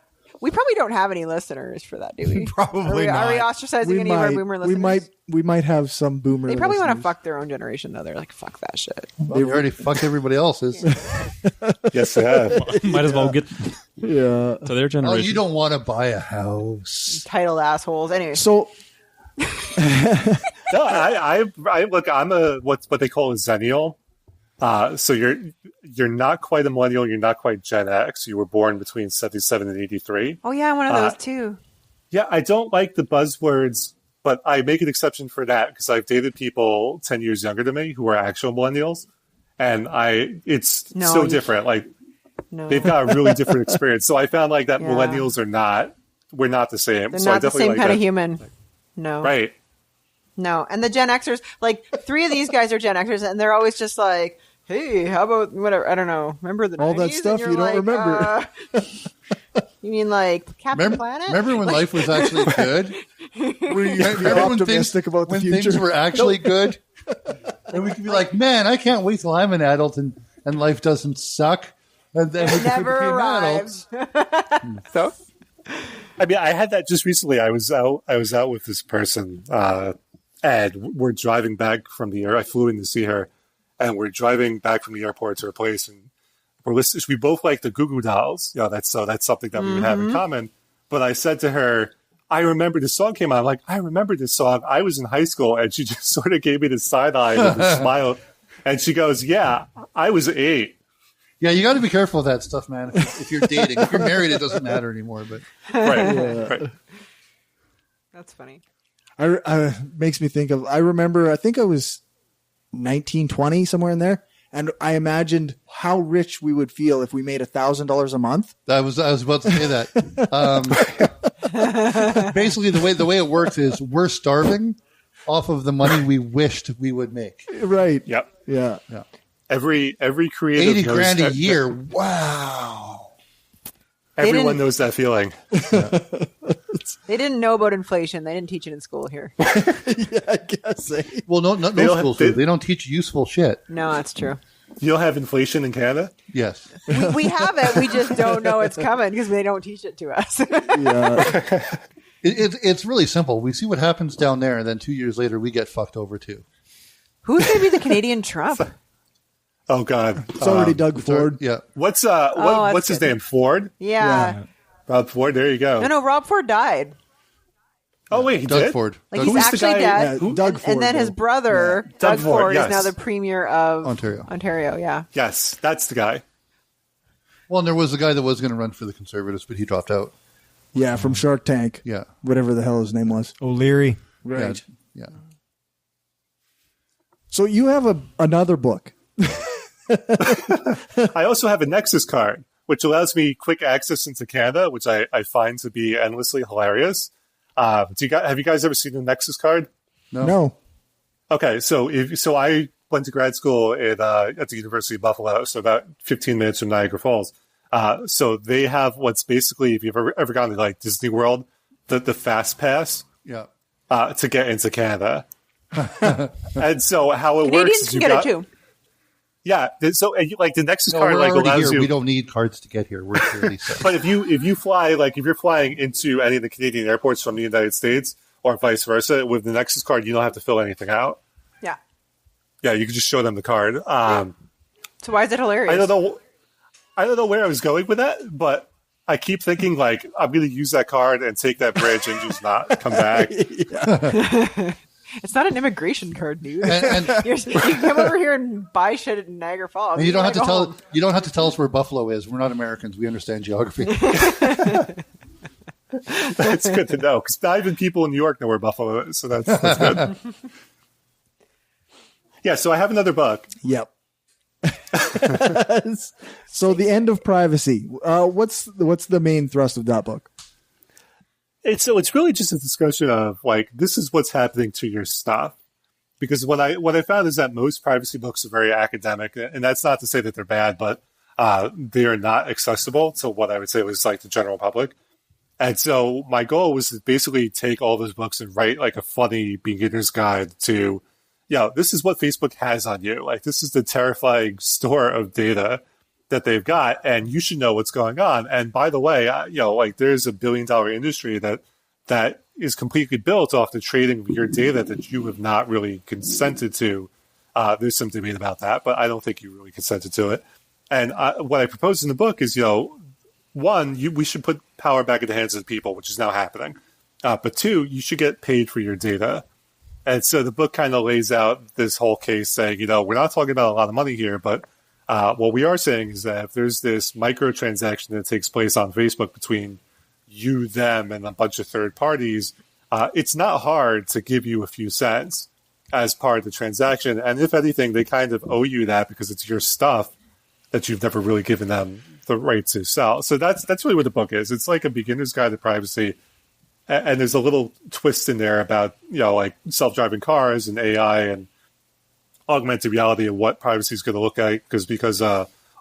S4: We probably don't have any listeners for that, do we?
S7: Probably
S4: Are we
S7: not.
S4: ostracizing any of our boomer listeners?
S2: We might have some boomer.
S4: They probably want to
S2: listeners.
S4: fuck their own generation, though. They're like, fuck that shit.
S3: They already fucked everybody else's.
S6: Yes, they have.
S5: Might as well get
S2: Yeah.
S5: to their
S3: Oh,
S5: generation.
S3: you don't want to buy a house.
S4: Titled assholes. Anyway,
S2: So
S6: No, I look. I'm what they call a Zennial. So you're not quite a millennial. You're not quite Gen X. You were born between 77 and 83.
S4: oh yeah, I'm one of those too.
S6: Yeah, I don't like the buzzwords, but I make an exception for that because I've dated people 10 years younger than me who are actual millennials, and it's
S4: No,
S6: so
S4: you
S6: different. Like
S4: No,
S6: they've got a really different experience. So I found like that
S4: Yeah.
S6: millennials we're not the same.
S4: they're
S6: so I
S4: not the
S6: definitely
S4: same
S6: like
S4: kind
S6: that.
S4: of human. No,
S6: Right.
S4: No, and the Gen Xers, like 3 of these guys are Gen Xers, and they're always just like, "Hey, how about whatever?" I don't know. Remember the
S2: All that
S4: 90s?
S2: stuff
S4: And you're
S2: you don't
S4: like,
S2: remember.
S4: You mean like Captain
S3: Remember,
S4: Planet?
S3: remember when life was actually good?
S2: were you optimistic about the
S3: when
S2: future?
S3: things were actually good? And we could be like, man, I can't wait till I'm an adult and life doesn't suck. And then we
S4: Never
S3: became
S4: arrives.
S3: adults.
S6: So, I mean, I had that just recently. I was out with this person, and we're driving back from the air. I flew in to see her, and we're driving back from the airport to her place, and we're listening. We both like the Goo Goo Dolls. That's something that we would have in common. But I said to her, I remember this song came out. I'm like, I remember this song. I was in high school, and she just sort of gave me the side eye with a smile, and she goes, "Yeah, I was 8."
S3: Yeah, you got to be careful with that stuff, man. If you're dating, if you're married, it doesn't matter anymore. But
S6: Right.
S4: That's funny.
S2: I makes me think of. I remember. I think I was 19, 20, somewhere in there, and I imagined how rich we would feel if we made $1,000 a month.
S3: I was about to say that. Basically, the way it works is we're starving off of the money we wished we would make.
S2: Right.
S6: Yep.
S2: Yeah.
S6: Every creative
S3: 80
S6: knows
S3: grand a
S6: that-
S3: year. Wow.
S6: Everyone knows that feeling.
S4: They didn't know about inflation. They didn't teach it in school here.
S2: Yeah, I guess.
S3: Well, no
S6: They don't
S3: schools
S6: have-
S3: do. They don't teach useful shit.
S4: No, that's true.
S6: You don't have inflation in Canada?
S3: Yes.
S4: We have it. We just don't know it's coming because they don't teach it to us.
S2: Yeah.
S3: It's really simple. We see what happens down there, and then 2 years later, we get fucked over too.
S4: Who's going to be the Canadian Trump?
S6: Oh God,
S2: It's already Doug Ford.
S3: Yeah.
S6: what's
S4: that's
S6: his
S4: good.
S6: name? Ford.
S4: Yeah.
S6: Rob Ford. There you go.
S4: No, Rob Ford died.
S6: Oh wait, he
S3: Doug
S6: did?
S3: Ford.
S4: Like
S3: Doug
S4: he's
S6: Who's the
S4: actually
S6: guy-
S4: dead.
S2: Yeah, Doug Ford.
S4: And then his
S2: though.
S4: brother,
S6: Doug
S4: Doug
S6: Ford,
S4: Ford,
S6: yes.
S4: is now the premier of
S3: Ontario.
S4: Yeah.
S6: Yes, that's the guy.
S3: Well, and there was a guy that was going to run for the Conservatives, but he dropped out.
S2: Yeah, from Shark Tank.
S3: Yeah.
S2: Whatever the hell his name was.
S7: O'Leary.
S2: Right.
S3: Yeah.
S2: So you have another book.
S6: I also have a Nexus card, which allows me quick access into Canada, which I find to be endlessly hilarious. Have you guys ever seen the Nexus card?
S2: No.
S6: Okay, so I went to grad school at the University of Buffalo, so about 15 minutes from Niagara Falls. So they have what's basically, if you've ever gone to like Disney World, the fast pass
S3: Yeah.
S6: to get into Canada. And so how it
S4: Canadians
S6: works is
S4: can get it too.
S6: Yeah, so like the Nexus
S3: No,
S6: card
S3: we're
S6: like
S3: already
S6: allows
S3: here.
S6: you.
S3: We don't need cards to get here. We're clearly set.
S6: But if you fly, like if you're flying into any of the Canadian airports from the United States or vice versa, with the Nexus card, you don't have to fill anything out.
S4: Yeah.
S6: Yeah, you can just show them the card.
S4: So why is it hilarious?
S6: I don't know where I was going with that, but I keep thinking like I'm going to use that card and take that bridge and just not come back.
S4: It's not an immigration card, dude.
S3: And
S4: You can come over here and buy shit at Niagara Falls.
S3: you don't have to
S4: go
S3: tell.
S4: home.
S3: You don't have to tell us where Buffalo is. We're not Americans. We understand geography.
S6: That's good to know because not even people in New York know where Buffalo is, so that's good. Yeah, so I have another book.
S2: Yep. So the end of privacy. What's the main thrust of that book?
S6: It's really just a discussion of like this is what's happening to your stuff. Because what I found is that most privacy books are very academic, and that's not to say that they're bad, but they are not accessible to what I would say was like the general public. And so my goal was to basically take all those books and write like a funny beginner's guide to, this is what Facebook has on you. Like this is the terrifying store of data that they've got, and you should know what's going on. And by the way, like there's $1 billion industry that is completely built off the trading of your data that you have not really consented to. There's some debate about that, but I don't think you really consented to it. And what I propose in the book is, one, we should put power back in the hands of the people, which is now happening. But two, you should get paid for your data. And so the book kind of lays out this whole case saying, we're not talking about a lot of money here, but what we are saying is that if there's this microtransaction that takes place on Facebook between you, them, and a bunch of third parties, it's not hard to give you a few cents as part of the transaction. And if anything, they kind of owe you that because it's your stuff that you've never really given them the right to sell. So that's really what the book is. It's like a beginner's guide to privacy. And there's a little twist in there about, like self-driving cars and AI and augmented reality and what privacy is going to look like. Because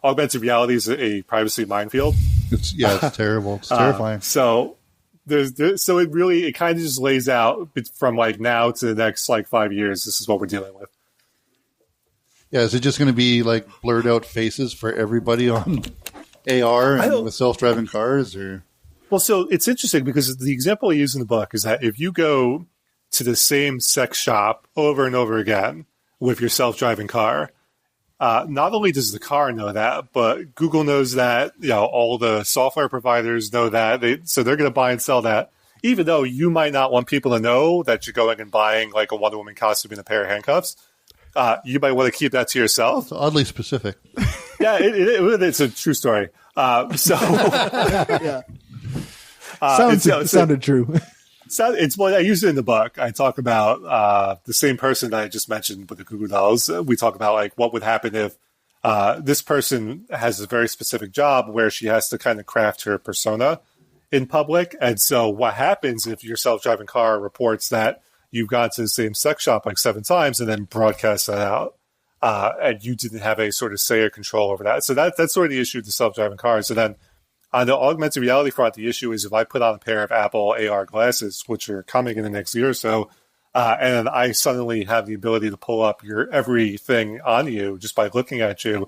S6: augmented reality is a privacy minefield.
S3: It's terrible. It's terrifying.
S6: So it kind of just lays out from like now to the next like 5 years. This is what we're dealing with.
S3: Yeah, is it just going to be like blurred out faces for everybody on AR and with self-driving cars, or?
S6: Well, so it's interesting because the example I use in the book is that if you go to the same sex shop over and over again with your self-driving car, not only does the car know that, but Google knows that, all the software providers know that, so they're going to buy and sell that, even though you might not want people to know that you're going and buying like a Wonder Woman costume and a pair of handcuffs. You might want to keep that to yourself.
S3: It's oddly specific.
S6: Yeah, it's a true story.
S2: Yeah. Sounded true.
S6: It's what I use it in the book. I talk about the same person that I just mentioned with the Goo Goo Dolls. We talk about like what would happen if this person has a very specific job where she has to kind of craft her persona in public. And so what happens if your self-driving car reports that you've gone to the same sex shop like 7 times and then broadcasts that out, and you didn't have any sort of say or control over that. So that's sort of the issue with the self-driving cars. And then on the augmented reality front, the issue is if I put on a pair of Apple AR glasses, which are coming in the next year or so, and I suddenly have the ability to pull up your everything on you just by looking at you,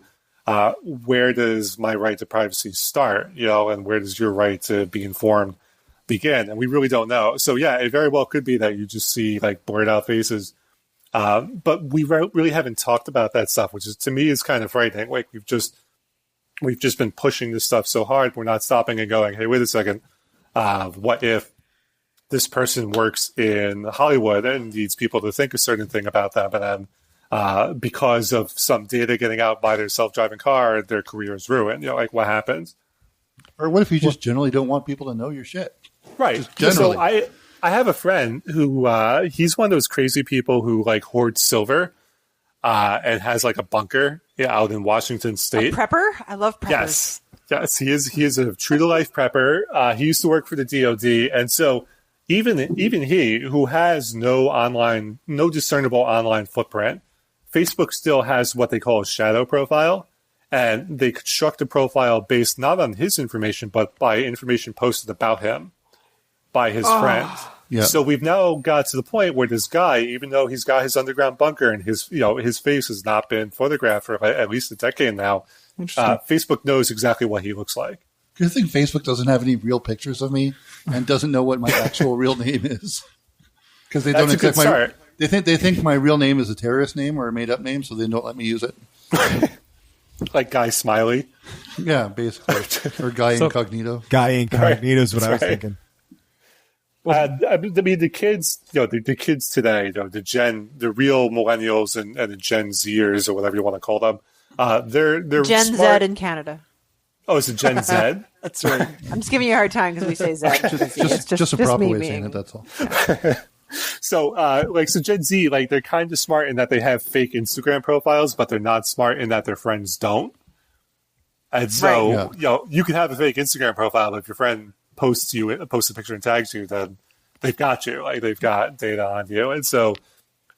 S6: where does my right to privacy start? And where does your right to be informed begin? And we really don't know. So yeah, it very well could be that you just see like blurred out faces. But we really haven't talked about that stuff, which is to me is kind of frightening. Like we've just been pushing this stuff so hard. We're not stopping and going, hey, wait a second. What if this person works in Hollywood and needs people to think a certain thing about them, and then because of some data getting out by their self-driving car, their career is ruined? Like what happens?
S3: Or what if you just generally don't want people to know your shit?
S6: Right.
S3: Just generally.
S6: So I have a friend who he's one of those crazy people who like hoards silver and has like a bunker out in Washington State.
S4: A prepper? I love preppers.
S6: Yes, he is a true to life prepper. He used to work for the DoD, and so even he, who has no discernible online footprint, Facebook still has what they call a shadow profile, and they construct a profile based not on his information, but by information posted about him by his friends.
S3: Yeah.
S6: So we've now got to the point where this guy, even though he's got his underground bunker and his face has not been photographed for at least a decade now, Facebook knows exactly what he looks like.
S3: Do you think Facebook doesn't have any real pictures of me and doesn't know what my actual real name is? Because they don't accept my. They think my real name is a terrorist name or a made up name, so they don't let me use it.
S6: Like Guy Smiley.
S3: Yeah, basically, or Guy Incognito.
S7: Guy Incognito is what I was thinking.
S6: I mean, the kids, the kids today, the real millennials and the Gen Zers or whatever you want to call them, they're
S4: Gen
S6: smart.
S4: Z in Canada.
S6: Oh, it's a Gen Z?
S2: That's right.
S4: I'm just giving you a hard time because we say Z. It's
S3: Just a proper
S4: me
S3: way of
S4: being-
S3: saying it. That's all.
S6: So Gen Z, like they're kind of smart in that they have fake Instagram profiles, but they're not smart in that their friends don't. And so, you can have a fake Instagram profile, but if your friend posts a picture and tags you, then they've got you. Like they've got data on you. And so,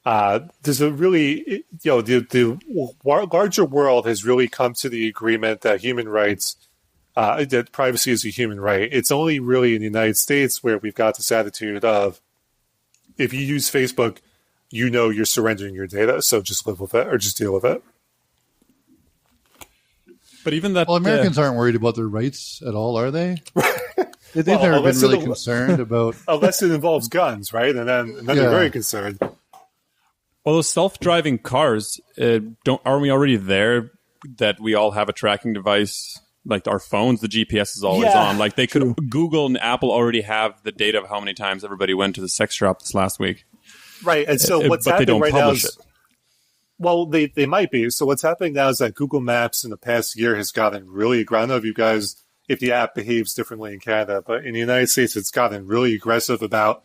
S6: there's a really, the larger world has really come to the agreement that human rights, that privacy is a human right. It's only really in the United States where we've got this attitude of, if you use Facebook, you're surrendering your data. So just live with it or just deal with it.
S5: But even that,
S3: Americans aren't worried about their rights at all, are they? They've never been really concerned about,
S6: unless it involves guns, right? And then they're very concerned.
S5: well, those self-driving cars, aren't we already there? That we all have a tracking device, like our phones. The GPS is always on. Like they could, Google and Apple already have the data of how many times everybody went to the sex shop this last week.
S6: Right, and so what's happening right now is, well, they might be. So what's happening now is that Google Maps in the past year has gotten really aggressive. I don't know if you guys, if the app behaves differently in Canada, but in the United States, it's gotten really aggressive about,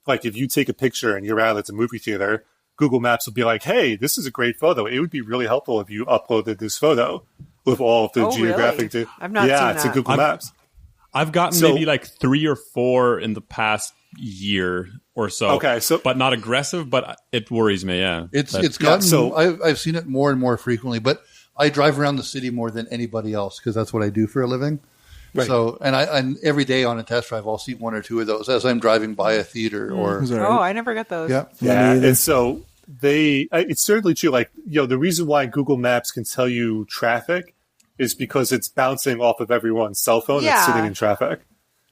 S6: like, if you take a picture and you're out at the movie theater, Google Maps will be like, hey, this is a great photo. It would be really helpful if you uploaded this photo with all of the geographic data.
S4: I've not seen that.
S6: To Google Maps.
S5: I've gotten maybe like 3 or 4 in the past year or so.
S6: Okay,
S5: but not aggressive, but it worries me, yeah.
S3: it's gotten, I've seen it more and more frequently, but I drive around the city more than anybody else because that's what I do for a living. Right. So, and every day on a test drive, I'll see 1 or 2 of those as I'm driving by a theater or.
S4: Oh, I never got those.
S6: Yeah. And so it's certainly true. Like, the reason why Google Maps can tell you traffic is because it's bouncing off of everyone's cell phone that's sitting in traffic.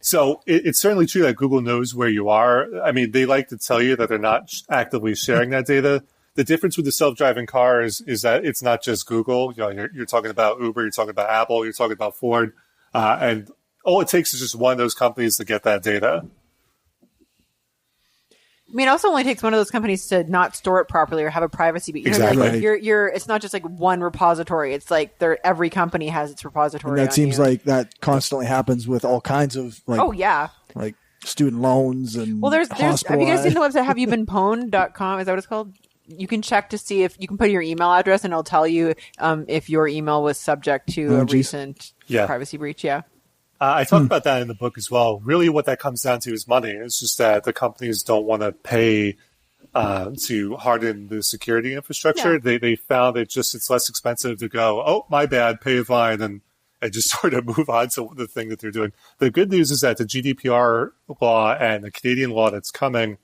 S6: So it's certainly true that Google knows where you are. I mean, they like to tell you that they're not actively sharing that data. The difference with the self-driving cars is that it's not just Google. You're talking about Uber, you're talking about Apple, you're talking about Ford. And all it takes is just one of those companies to get that data.
S4: I mean, it also only takes one of those companies to not store it properly or have a privacy. But
S6: exactly.
S4: It's not just like one repository. It's like every company has its repository.
S2: And that seems like that constantly happens with all kinds of like.
S4: Oh yeah.
S2: Like student loans and.
S4: Well, there's. Have you guys seen the website haveyoubeenpwned.com? Is that what it's called? You can check to see if you can put your email address and it'll tell you if your email was subject to a recent privacy breach. Yeah.
S6: I talk about that in the book as well. Really what that comes down to is money. It's just that the companies don't want to pay to harden the security infrastructure. Yeah. They found it's less expensive to go, oh, my bad, pay a fine, and just sort of move on to the thing that they're doing. The good news is that the GDPR law and the Canadian law that's coming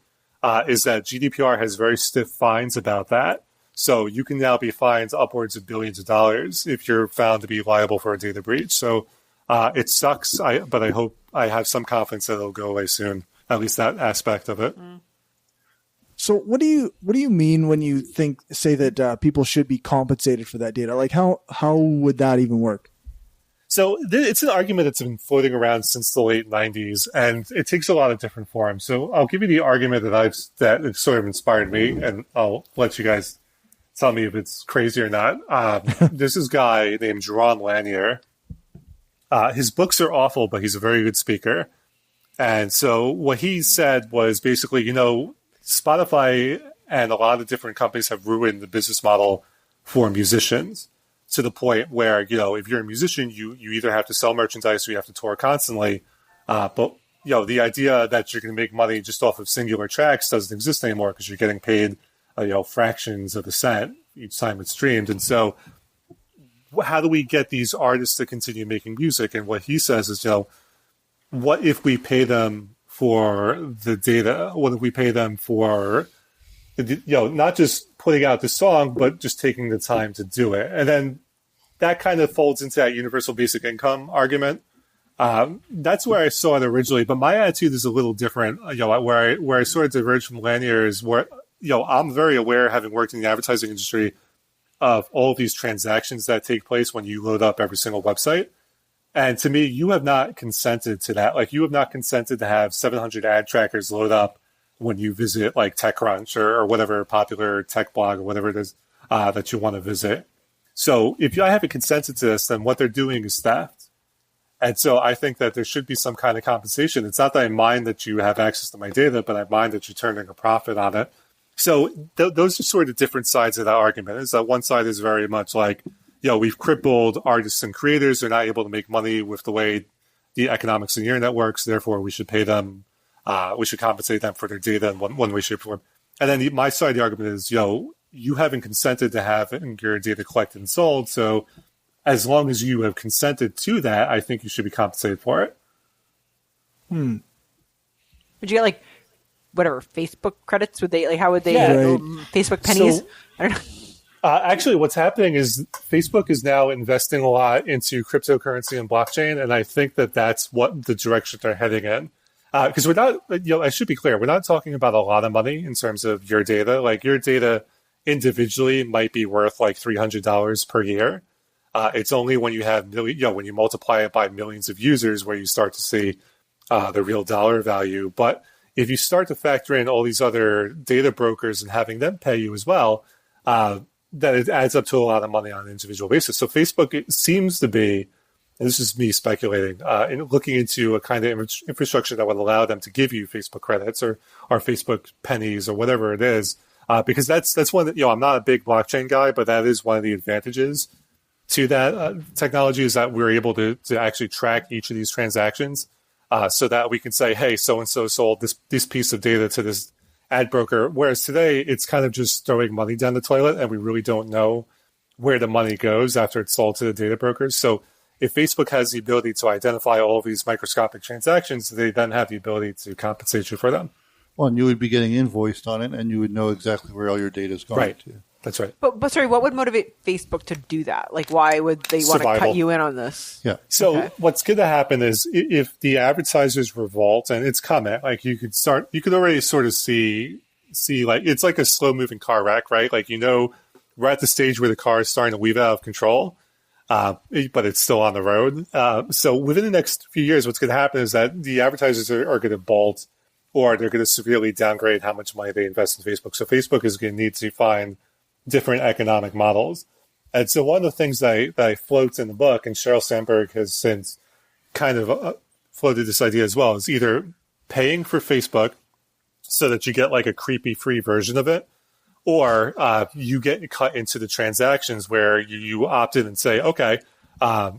S6: is that GDPR has very stiff fines about that. So you can now be fined upwards of billions of dollars if you're found to be liable for a data breach. So it sucks, but I have some confidence that it'll go away soon. At least that aspect of it.
S2: So what do you mean when you say that people should be compensated for that data? Like how would that even work?
S6: So it's an argument that's been floating around since the late 90s, and it takes a lot of different forms. So I'll give you the argument that sort of inspired me, and I'll let you guys tell me if it's crazy or not. There's this guy named Jaron Lanier his books are awful, but he's a very good speaker. And so what he said was basically, Spotify and a lot of different companies have ruined the business model for musicians to the point where, if you're a musician, you either have to sell merchandise or you have to tour constantly. But the idea that you're going to make money just off of singular tracks doesn't exist anymore because you're getting paid, fractions of a cent each time it's streamed. And so how do we get these artists to continue making music? And what he says is, what if we pay them for the data? What if we pay them for, not just putting out the song, but just taking the time to do it? And then that kind of folds into that universal basic income argument. That's where I saw it originally, but my attitude is a little different. Where I sort of diverge from Lanier is where, I'm very aware, having worked in the advertising industry, of all of these transactions that take place when you load up every single website. And to me, you have not consented to that. Like, you have not consented to have 700 ad trackers load up when you visit like TechCrunch or whatever popular tech blog or whatever it is that you want to visit. So if I haven't consented to this, then what they're doing is theft. And so I think that there should be some kind of compensation. It's not that I mind that you have access to my data, but I mind that you're turning a profit on it. So those are sort of different sides of that argument. Is that one side is very much like, we've crippled artists and creators. They're not able to make money with the way the economics of the internet works. Therefore, we should pay them. We should compensate them for their data in one way, shape, or form. And then my side of the argument is, you haven't consented to have your data collected and sold. So as long as you have consented to that, I think you should be compensated for it.
S4: Would you get whatever Facebook credits? Would they? How would they? Facebook pennies?
S6: So,
S4: I don't know.
S6: Actually, what's happening is Facebook is now investing a lot into cryptocurrency and blockchain, and I think that that's what the direction they're heading in. Because we're not, I should be clear, we're not talking about a lot of money in terms of your data. Like, your data individually might be worth like $300 per year. It's only when you have when you multiply it by millions of users where you start to see the real dollar value. But if you start to factor in all these other data brokers and having them pay you as well, that it adds up to a lot of money on an individual basis. So Facebook, it seems to be, and this is me speculating, in looking into a kind of infrastructure that would allow them to give you Facebook credits or Facebook pennies or whatever it is, because that's one that, I'm not a big blockchain guy, but that is one of the advantages to that technology, is that we're able to actually track each of these transactions, so that we can say, hey, so-and-so sold this piece of data to this ad broker. Whereas today, it's kind of just throwing money down the toilet, and we really don't know where the money goes after it's sold to the data brokers. So if Facebook has the ability to identify all of these microscopic transactions, they then have the ability to compensate you for them.
S3: Well, and you would be getting invoiced on it, and you would know exactly where all your data is going to.
S6: That's right.
S4: But sorry, what would motivate Facebook to do that? Like, why would they want to cut you in on this?
S3: Yeah.
S6: So what's going to happen is, if the advertisers revolt, and it's coming, like you could already sort of see like, it's like a slow moving car wreck, right? Like, we're at the stage where the car is starting to weave out of control, but it's still on the road. So within the next few years, what's going to happen is that the advertisers are going to bolt, or they're going to severely downgrade how much money they invest in Facebook. So Facebook is going to need to find different economic models. And so one of the things that I float in the book, and Sheryl Sandberg has since kind of floated this idea as well, is either paying for Facebook so that you get like a creepy free version of it, or you get cut into the transactions where you opt in and say, okay,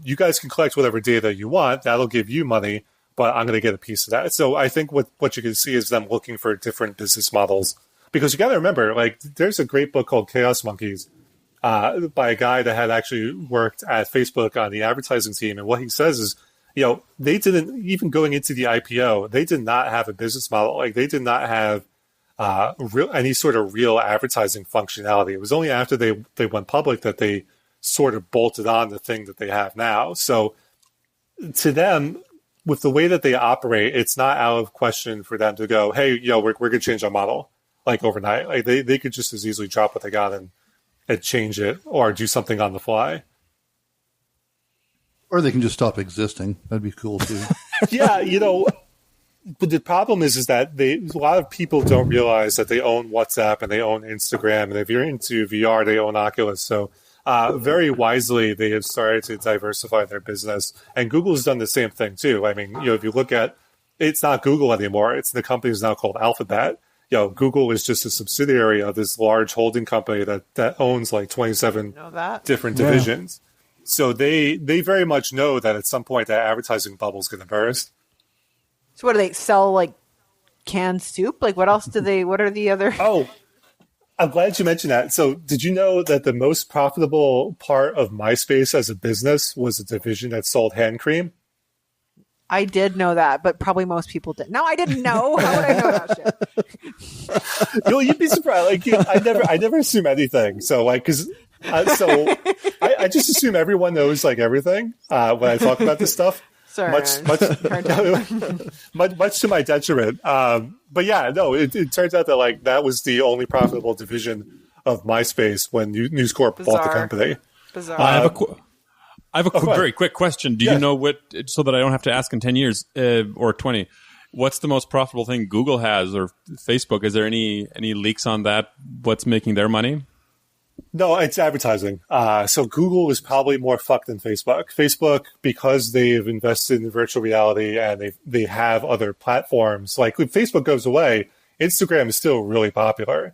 S6: you guys can collect whatever data you want. That'll give you money, but I'm going to get a piece of that. So I think what you can see is them looking for different business models. Because you got to remember, like, there's a great book called Chaos Monkeys by a guy that had actually worked at Facebook on the advertising team. And what he says is, they didn't, even going into the IPO, they did not have a business model. Like, they did not have any sort of real advertising functionality. It was only after they went public that they sort of bolted on the thing that they have now. So to them, with the way that they operate, it's not out of question for them to go, hey, we're going to change our model. Like, overnight. Like, they could just as easily drop what they got and change it, or do something on the fly.
S3: Or they can just stop existing. That'd be cool too.
S6: Yeah, but the problem is that a lot of people don't realize that they own WhatsApp and they own Instagram, and if you're into VR, they own Oculus. So very wisely, they have started to diversify their business. And Google's done the same thing, too. I mean, if you look at, it's not Google anymore. It's the company is now called Alphabet. Google is just a subsidiary of this large holding company that owns like 27 different divisions. So they very much know that at some point that advertising bubble is going to burst.
S4: So what do they sell, like canned soup? Like what else what are the other?
S6: Oh, I'm glad you mentioned that. So did you know that the most profitable part of MySpace as a business was a division that sold hand cream?
S4: I did know that, but probably most people didn't. No, I didn't know. How would I know that shit?
S6: You'd be surprised. Like, I never assume anything. So, like, I just assume everyone knows like everything when I talk about this stuff.
S4: Sorry,
S6: much to my detriment. But yeah, no, it turns out that like that was the only profitable division of MySpace when News Corp bought the company.
S4: Bizarre.
S5: I have a very quick question. Do you know what, so that I don't have to ask in 10 years or 20, what's the most profitable thing Google has or Facebook? Is there any leaks on that? What's making their money?
S6: No, it's advertising. So Google is probably more fucked than Facebook. Facebook, because they've invested in virtual reality and they have other platforms. Like when Facebook goes away, Instagram is still really popular.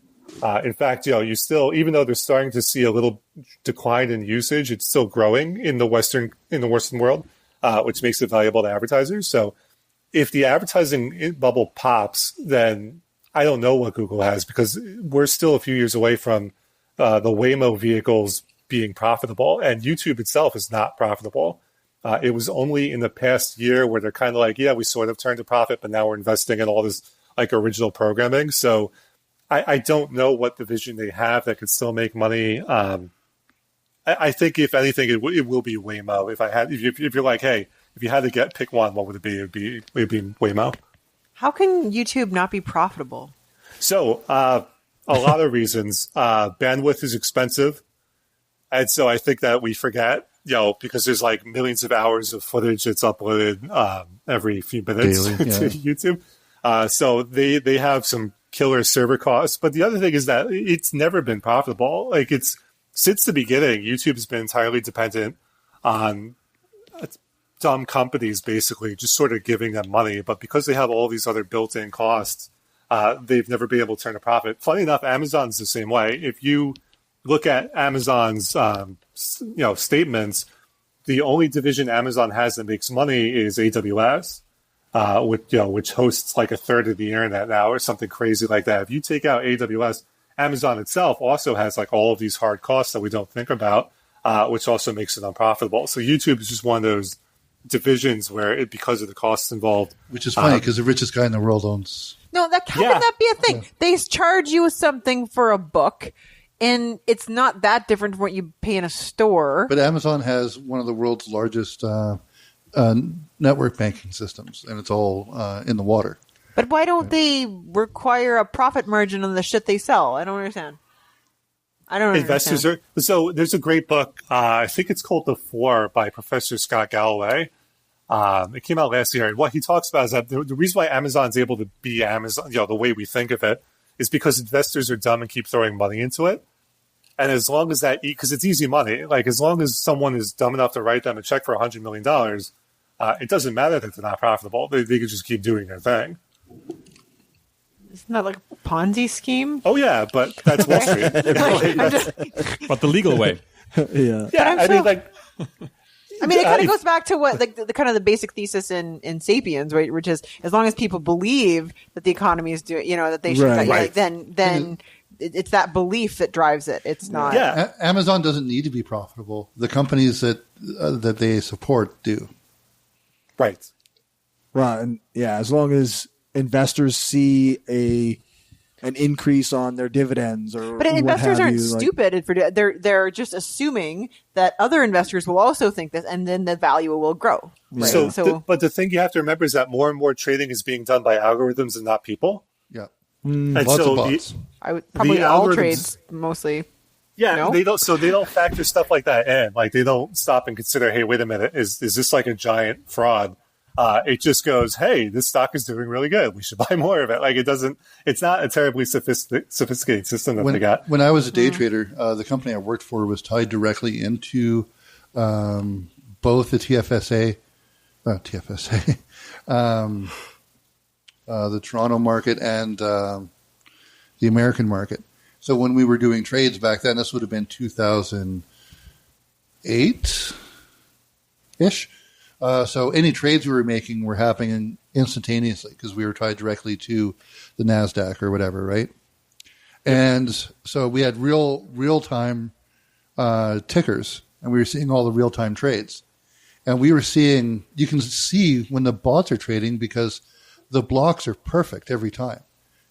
S6: In fact, you still, even though they're starting to see a little decline in usage, it's still growing in the Western world, which makes it valuable to advertisers. So if the advertising bubble pops, then I don't know what Google has, because we're still a few years away from the Waymo vehicles being profitable, and YouTube itself is not profitable. It was only in the past year where they're kind of like, yeah, we sort of turned a profit, but now we're investing in all this like original programming. So I don't know what division they have that could still make money. I think if anything, it will be Waymo. If you're like, hey, if you had to pick one, what would it be? It'd be Waymo.
S4: How can YouTube not be profitable?
S6: So a lot of reasons. Bandwidth is expensive, and so I think that we forget, because there's like millions of hours of footage that's uploaded every few minutes
S3: daily,
S6: to YouTube. So they have some killer server costs. But the other thing is that it's never been profitable. Like since the beginning, YouTube has been entirely dependent on dumb companies basically just sort of giving them money. But because they have all these other built-in costs, they've never been able to turn a profit. Funny enough, Amazon's the same way. If you look at Amazon's statements, the only division Amazon has that makes money is AWS. Which hosts like a third of the internet now or something crazy like that. If you take out AWS, Amazon itself also has like all of these hard costs that we don't think about, which also makes it unprofitable. So YouTube is just one of those divisions where because of the costs involved.
S3: Which is funny because the richest guy in the world owns.
S4: No, how can that be a thing? Yeah. They charge you something for a book, and it's not that different from what you pay in a store.
S3: But Amazon has one of the world's largest network banking systems, and it's all in the water.
S4: But why don't they require a profit margin on the shit they sell? I don't understand. So
S6: there's a great book. I think it's called The Four by Professor Scott Galloway. It came out last year. And what he talks about is that the reason why Amazon's able to be Amazon, the way we think of it, is because investors are dumb and keep throwing money into it. And as long as because it's easy money, like as long as someone is dumb enough to write them a check for $100 million, it doesn't matter that they're not profitable. They can just keep doing their thing.
S4: Isn't that like a Ponzi scheme?
S6: Oh, yeah, but that's Wall Street.
S5: But the legal way.
S2: Yeah.
S6: Yeah,
S4: it kind of goes back to what like the kind of the basic thesis in Sapiens, right? Which is as long as people believe that the economy is doing, that they should,
S6: right.
S4: Then it's that belief that drives it. It's not.
S6: Yeah,
S3: Amazon doesn't need to be profitable. The companies that they support do.
S6: Right.
S2: Right. And as long as investors see an increase on their dividends or
S4: but investors aren't stupid. They're just assuming that other investors will also think this, and then the value will grow. Right?
S6: But the thing you have to remember is that more and more trading is being done by algorithms and not people.
S3: Yeah.
S6: And
S3: lots of bots.
S4: I would probably all trades mostly.
S6: Yeah,
S4: no?
S6: they don't factor stuff like that in. Like they don't stop and consider, hey, wait a minute, is this like a giant fraud? It just goes, hey, this stock is doing really good. We should buy more of it. Like it's not a terribly sophisticated system that they got.
S3: When I was a day trader, the company I worked for was tied directly into both the the Toronto market and the American market. So when we were doing trades back then, this would have been 2008-ish. So any trades we were making were happening instantaneously because we were tied directly to the NASDAQ or whatever, right? And so we had real-time tickers, and we were seeing all the real-time trades. And we were seeing, you can see when the bots are trading because the blocks are perfect every time.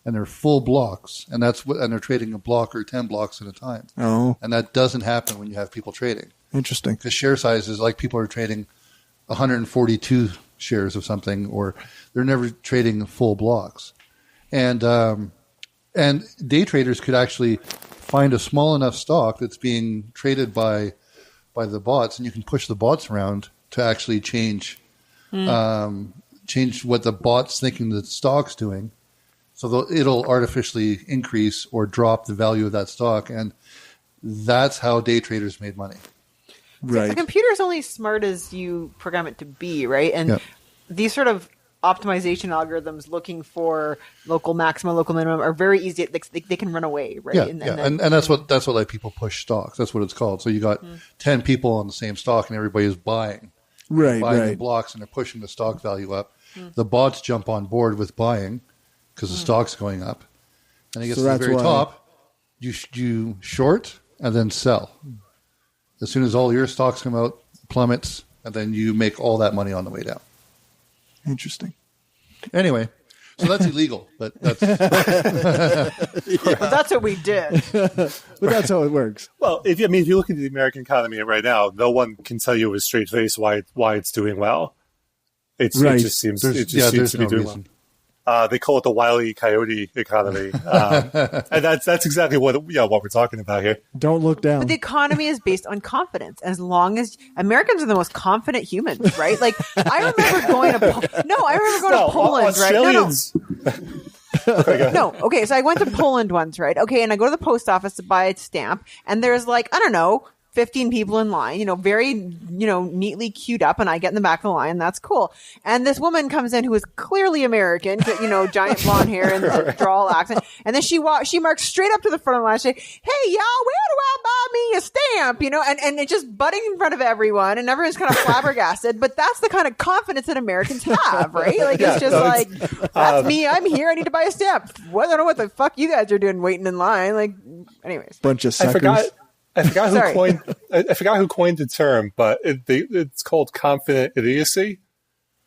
S3: And they're full blocks. And and they're trading a block or 10 blocks at a time.
S2: Oh.
S3: And that doesn't happen when you have people trading.
S2: Interesting.
S3: Because share sizes, like people are trading 142 shares of something, or they're never trading full blocks. And day traders could actually find a small enough stock that's being traded by the bots, and you can push the bots around to actually change what the bot's thinking the stock's doing. So it'll artificially increase or drop the value of that stock. And that's how day traders made money.
S2: Right.
S4: The computer's only as smart as you program it to be, right? And these sort of optimization algorithms looking for local maximum, local minimum are very easy. They can run away, right?
S3: Yeah,
S4: and
S3: that's what like people push stocks. That's what it's called. So you got 10 people on the same stock, and everybody is buying.
S2: Right,
S3: buying the blocks, and they're pushing the stock value up. The bots jump on board with buying because the stock's going up. And it gets to the very top, you short and then sell. As soon as all your stocks come out, plummets, and then you make all that money on the way down.
S2: Interesting.
S3: Anyway, so that's illegal, but that's
S4: but that's what we did.
S2: But that's how it works.
S6: Well, if you look at the American economy right now, no one can tell you with straight face why it's doing well. It just seems to be doing well. They call it the Wile E. Coyote economy, and that's exactly what we're talking about here.
S2: Don't look down.
S4: But the economy is based on confidence. As long as Americans are the most confident humans, right? Like I remember going to Poland,
S6: Australians.
S4: right? No, okay. So I went to Poland once, right? Okay, and I go to the post office to buy a stamp, and there's 15 people in line, very, neatly queued up, and I get in the back of the line. That's cool. And this woman comes in who is clearly American, giant blonde hair and a drawl accent. And then she marks straight up to the front of the line and say, "Hey, y'all, where do I buy me a stamp?" And it's just butting in front of everyone, and everyone's kind of flabbergasted. But that's the kind of confidence that Americans have, right? It's just that's me. I'm here. I need to buy a stamp. I don't know what the fuck you guys are doing waiting in line. Anyways.
S2: Bunch of suckers.
S6: I forgot who coined the term, but it's called confident idiocy,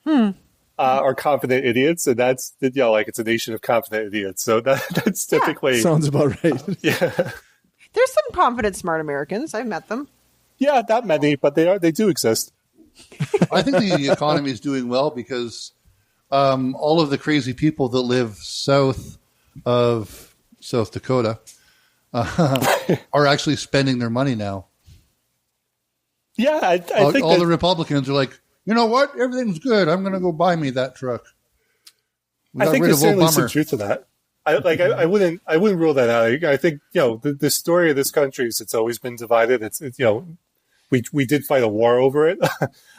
S6: or confident idiots, and that's it's a nation of confident idiots. So that's typically
S2: sounds about right.
S6: Yeah,
S4: there's some confident, smart Americans. I've met them.
S6: Yeah, not many, but they do exist.
S3: I think the economy is doing well because all of the crazy people that live south of South Dakota. Are actually spending their money now.
S6: Yeah, I think
S3: all the Republicans are like, you know what? Everything's good. I'm going to go buy me that truck.
S6: I think there's certainly some truth to that. I wouldn't rule that out. I think the story of this country is it's always been divided. It's we did fight a war over it,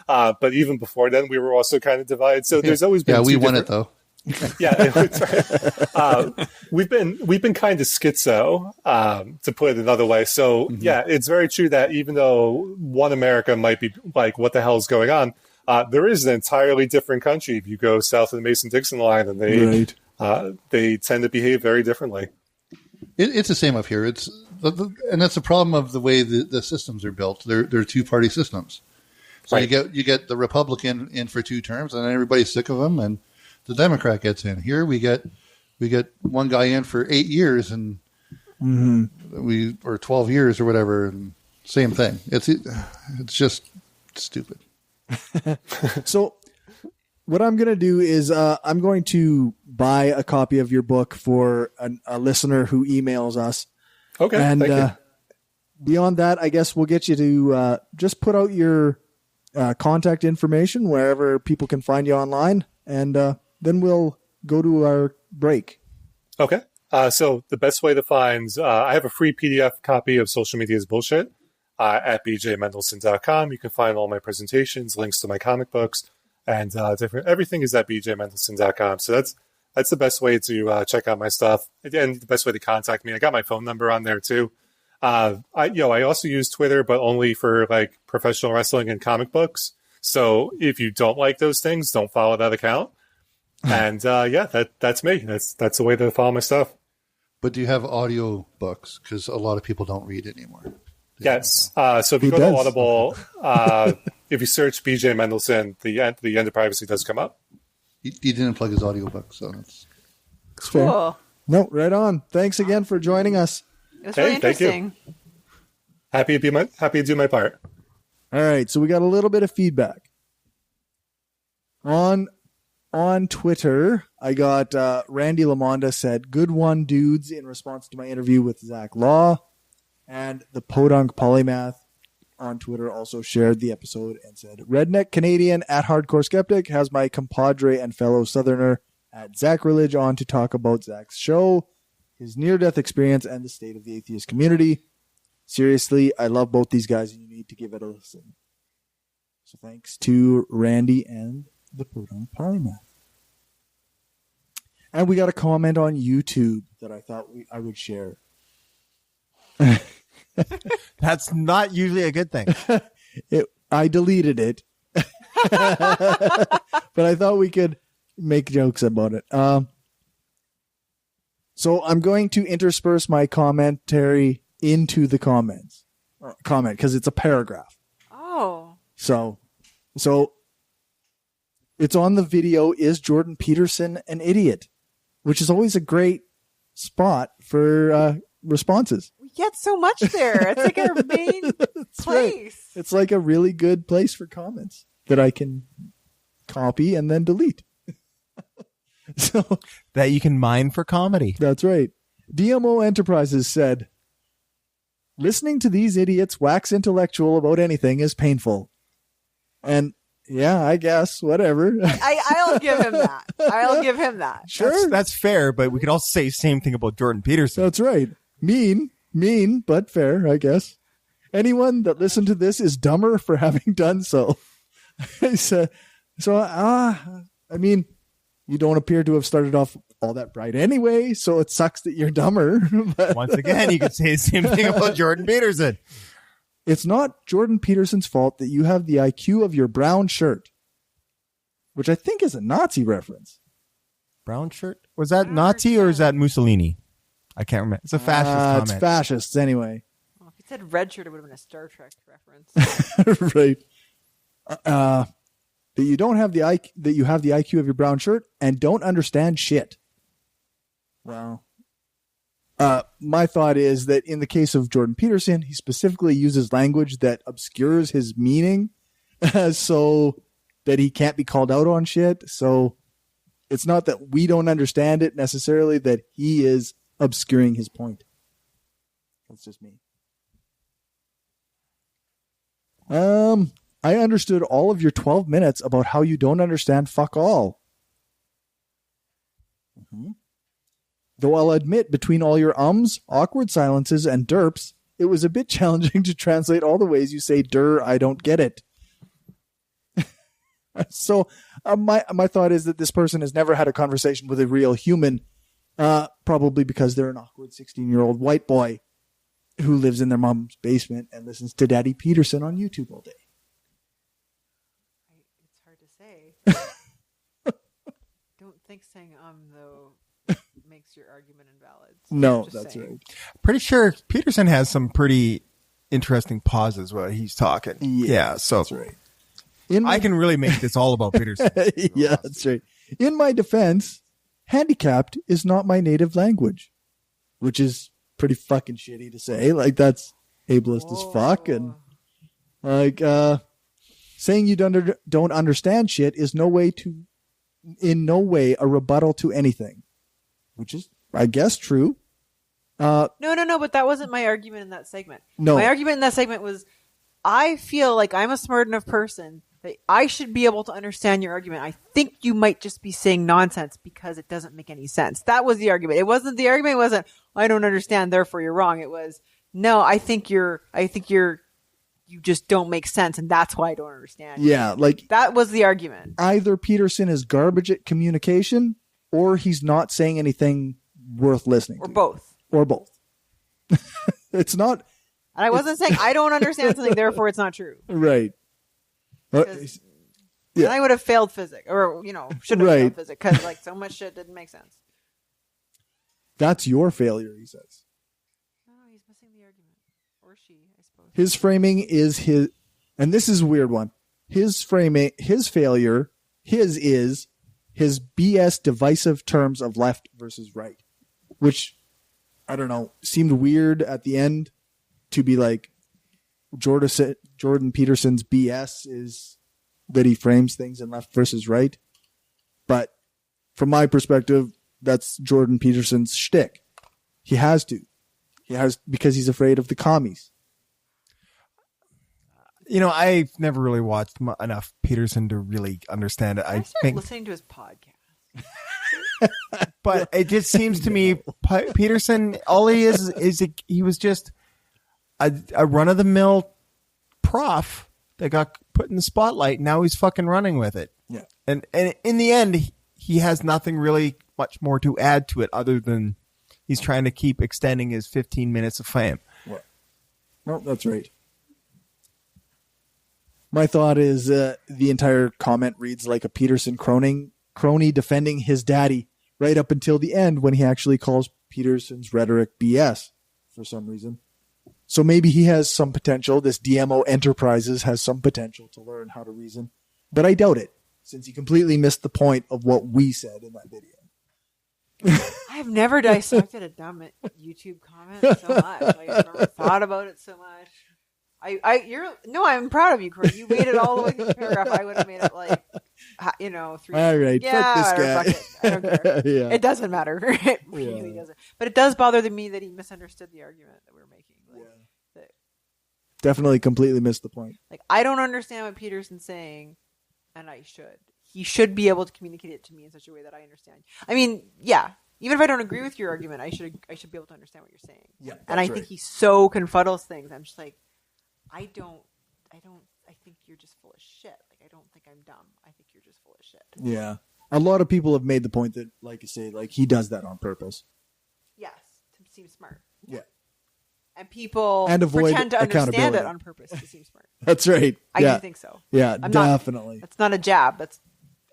S6: but even before then we were also kind of divided. So there's always been
S3: we won it though.
S6: Yeah, that's right. We've been kind of schizo, to put it another way. So yeah, it's very true that even though one America might be like, what the hell is going on? There is an entirely different country if you go south of the Mason-Dixon line, and they tend to behave very differently.
S3: It's the same up here. And that's the problem of the way the systems are built. They're two-party systems. So you get the Republican in for 2 terms, and then everybody's sick of them, and the Democrat gets in. Here we get one guy in for 8 years, and or 12 years or whatever, and same thing. It's just stupid.
S2: So what I'm going to do is I'm going to buy a copy of your book for a listener who emails us.
S6: Okay,
S2: and
S6: thank you.
S2: Beyond that, I guess we'll get you to just put out your contact information wherever people can find you online, and then we'll go to our break.
S6: Okay. So the best way to find, I have a free PDF copy of Social Media is Bullshit at bjmendelson.com. You can find all my presentations, links to my comic books, and everything is at bjmendelson.com. So that's the best way to check out my stuff. Again, the best way to contact me. I got my phone number on there too. I also use Twitter, but only for like professional wrestling and comic books. So if you don't like those things, don't follow that account. And that's me. That's the way to follow my stuff.
S3: But do you have audio books? Because a lot of people don't read anymore.
S6: Yes. So if you go to Audible, if you search BJ Mendelson, the end of privacy does come up.
S3: He didn't plug his audiobook, so that's
S4: Cool.
S2: No, right on. Thanks again for joining us.
S4: It was really interesting.
S6: Happy to do my part.
S2: All right, so we got a little bit of feedback on Twitter. I got Randy Lamonda said, "Good one, dudes," in response to my interview with Zach Law, and the Podunk Polymath on Twitter also shared the episode and said, "Redneck Canadian at Hardcore Skeptic has my compadre and fellow Southerner at Zacrilege on to talk about Zach's show, his near-death experience, and the state of the atheist community. Seriously, I love both these guys, and you need to give it a listen." So thanks to Randy and the Podunk Polymath. And we got a comment on YouTube that I thought I would share.
S7: That's not usually a good thing.
S2: I deleted it. But I thought we could make jokes about it. So I'm going to intersperse my commentary into the comment because it's a paragraph.
S4: Oh.
S2: So it's on the video. Is Jordan Peterson an idiot? Which is always a great spot for responses.
S4: We get so much there. It's like our main place.
S2: Right. It's like a really good place for comments that I can copy and then delete. So
S7: that you can mine for comedy.
S2: That's right. DMO Enterprises said, "Listening to these idiots wax intellectual about anything is painful." And yeah, I guess, whatever.
S4: I'll give him that. I'll give him that.
S2: Sure.
S7: That's fair, but we could also say the same thing about Jordan Peterson.
S2: That's right. Mean, but fair, I guess. Anyone that listened to this is dumber for having done so. I mean, you don't appear to have started off all that bright anyway, so it sucks that you're dumber. But
S7: once again, you could say the same thing about Jordan Peterson.
S2: It's not Jordan Peterson's fault that you have the IQ of your brown shirt, which I think is a Nazi reference.
S7: Brown shirt? Was that Nazi or is that Mussolini? I can't remember. It's a fascist comment.
S2: It's fascists anyway.
S4: Well, if you said red shirt, it would have been a Star Trek reference.
S2: Right. That you don't have the IQ, that you have the IQ of your brown shirt and don't understand shit. Well, my thought is that in the case of Jordan Peterson, he specifically uses language that obscures his meaning so that he can't be called out on shit. So it's not that we don't understand it necessarily, that he is obscuring his point. That's just me. I understood all of your 12 minutes about how you don't understand fuck all. Mm-hmm. Though I'll admit, between all your ums, awkward silences, and derps, it was a bit challenging to translate all the ways you say I don't get it. So my thought is that this person has never had a conversation with a real human, probably because they're an awkward 16-year-old white boy who lives in their mom's basement and listens to Daddy Peterson on YouTube all day.
S4: It's hard to say. Don't think saying though makes your argument invalid. So
S2: no, that's saying. Right.
S7: Pretty sure Peterson has some pretty interesting pauses while he's talking. Yeah, so
S2: that's right.
S7: I can really make this all about Peterson.
S2: Yeah, that's right. In my defense, handicapped is not my native language, which is pretty fucking shitty to say. Like, that's ableist as fuck. And like saying you don't understand shit is in no way a rebuttal to anything, which is, I guess, true.
S4: No, but that wasn't my argument in that segment.
S2: No.
S4: My argument in that segment was I feel like I'm a smart enough person that I should be able to understand your argument. I think you might just be saying nonsense because it doesn't make any sense. That was the argument. It wasn't the argument. It wasn't, I don't understand, therefore you're wrong. It was, no, I think you just don't make sense, and that's why I don't understand.
S2: Yeah, like
S4: that was the argument.
S2: Either Peterson is garbage at communication, or he's not saying anything worth listening
S4: or
S2: to.
S4: Both.
S2: Or both. It's not.
S4: And I wasn't saying I don't understand something, therefore it's not true.
S2: Right.
S4: Yeah. And I would have failed physics, or should have failed physics because like so much shit didn't make sense.
S2: That's your failure, he says.
S4: No, he's missing the argument, or she, I suppose.
S2: His framing is his, and this is a weird one. His framing, his failure, is his BS divisive terms of left versus right, which I don't know, seemed weird at the end to be like Jordan Peterson's BS is that he frames things in left versus right. But from my perspective, that's Jordan Peterson's shtick. He has to. Because he's afraid of the commies.
S7: I've never really watched enough Peterson to really understand it.
S4: I started listening to his podcast.
S7: But it just seems to me Peterson, all he is he was just a run-of-the-mill prof that got put in the spotlight. Now he's fucking running with it.
S2: Yeah.
S7: And in the end, he has nothing really much more to add to it other than he's trying to keep extending his 15 minutes of fame.
S2: Well, that's right. My thought is the entire comment reads like a Peterson crony defending his daddy right up until the end when he actually calls Peterson's rhetoric BS for some reason. So maybe he has some potential. This DMO Enterprises has some potential to learn how to reason. But I doubt it, since he completely missed the point of what we said in that video.
S4: I've never dissected a dumb YouTube comment so much. Like, I've never thought about it so much. I'm proud of you, Corey. You made it all the way through the paragraph. I would have made it like, 3.
S2: All right,
S4: yeah,
S2: fuck this guy.
S4: Fuck it. I don't care.
S2: Yeah.
S4: It doesn't matter. It really doesn't. But it does bother me that he misunderstood the argument that we're making.
S2: Definitely completely missed the point.
S4: Like, I don't understand what Peterson's saying, and I should. He should be able to communicate it to me in such a way that I understand. I mean, yeah. Even if I don't agree with your argument, I should be able to understand what you're saying.
S2: Yeah,
S4: and I think he so confuddles things. I'm just like, I think you're just full of shit. Like, I don't think I'm dumb. I think you're just full of shit.
S2: Yeah. A lot of people have made the point that, like you say, like he does that on purpose.
S4: Yes. To seem smart.
S2: Yeah.
S4: And people
S2: avoid
S4: pretend to understand
S2: accountability.
S4: it on purpose to seem smart.
S2: That's right.
S4: I do think so.
S2: Yeah, definitely.
S4: That's not a jab. That's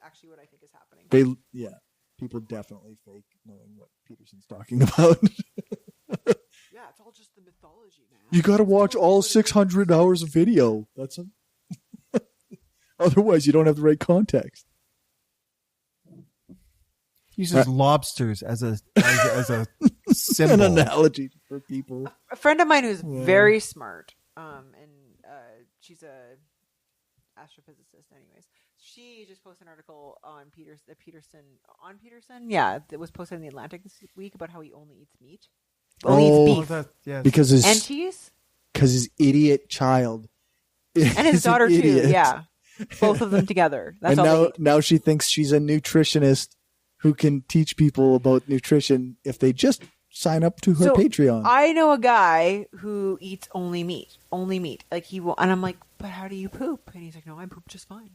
S4: actually what I think is happening.
S2: People definitely fake knowing what Peterson's talking about.
S4: Yeah, it's all just the mythology, man.
S2: You got to watch all 600 hours of video. Otherwise, you don't have the right context.
S7: Uses lobsters as a symbol.
S2: An analogy for people.
S4: A friend of mine who's very smart, and she's a astrophysicist. Anyways, she just posted an article on Peterson. Yeah, that was posted in the Atlantic this week about how he only eats meat. Only eats beef.
S2: Because
S4: and cheese.
S2: Because his idiot child
S4: and his daughter too. Yeah, both of them together. That's
S2: and
S4: all.
S2: Now she thinks she's a nutritionist who can teach people about nutrition if they just sign up to her Patreon.
S4: I know a guy who eats only meat. Like he will, and I'm like, but how do you poop? And he's like, no, I poop just fine.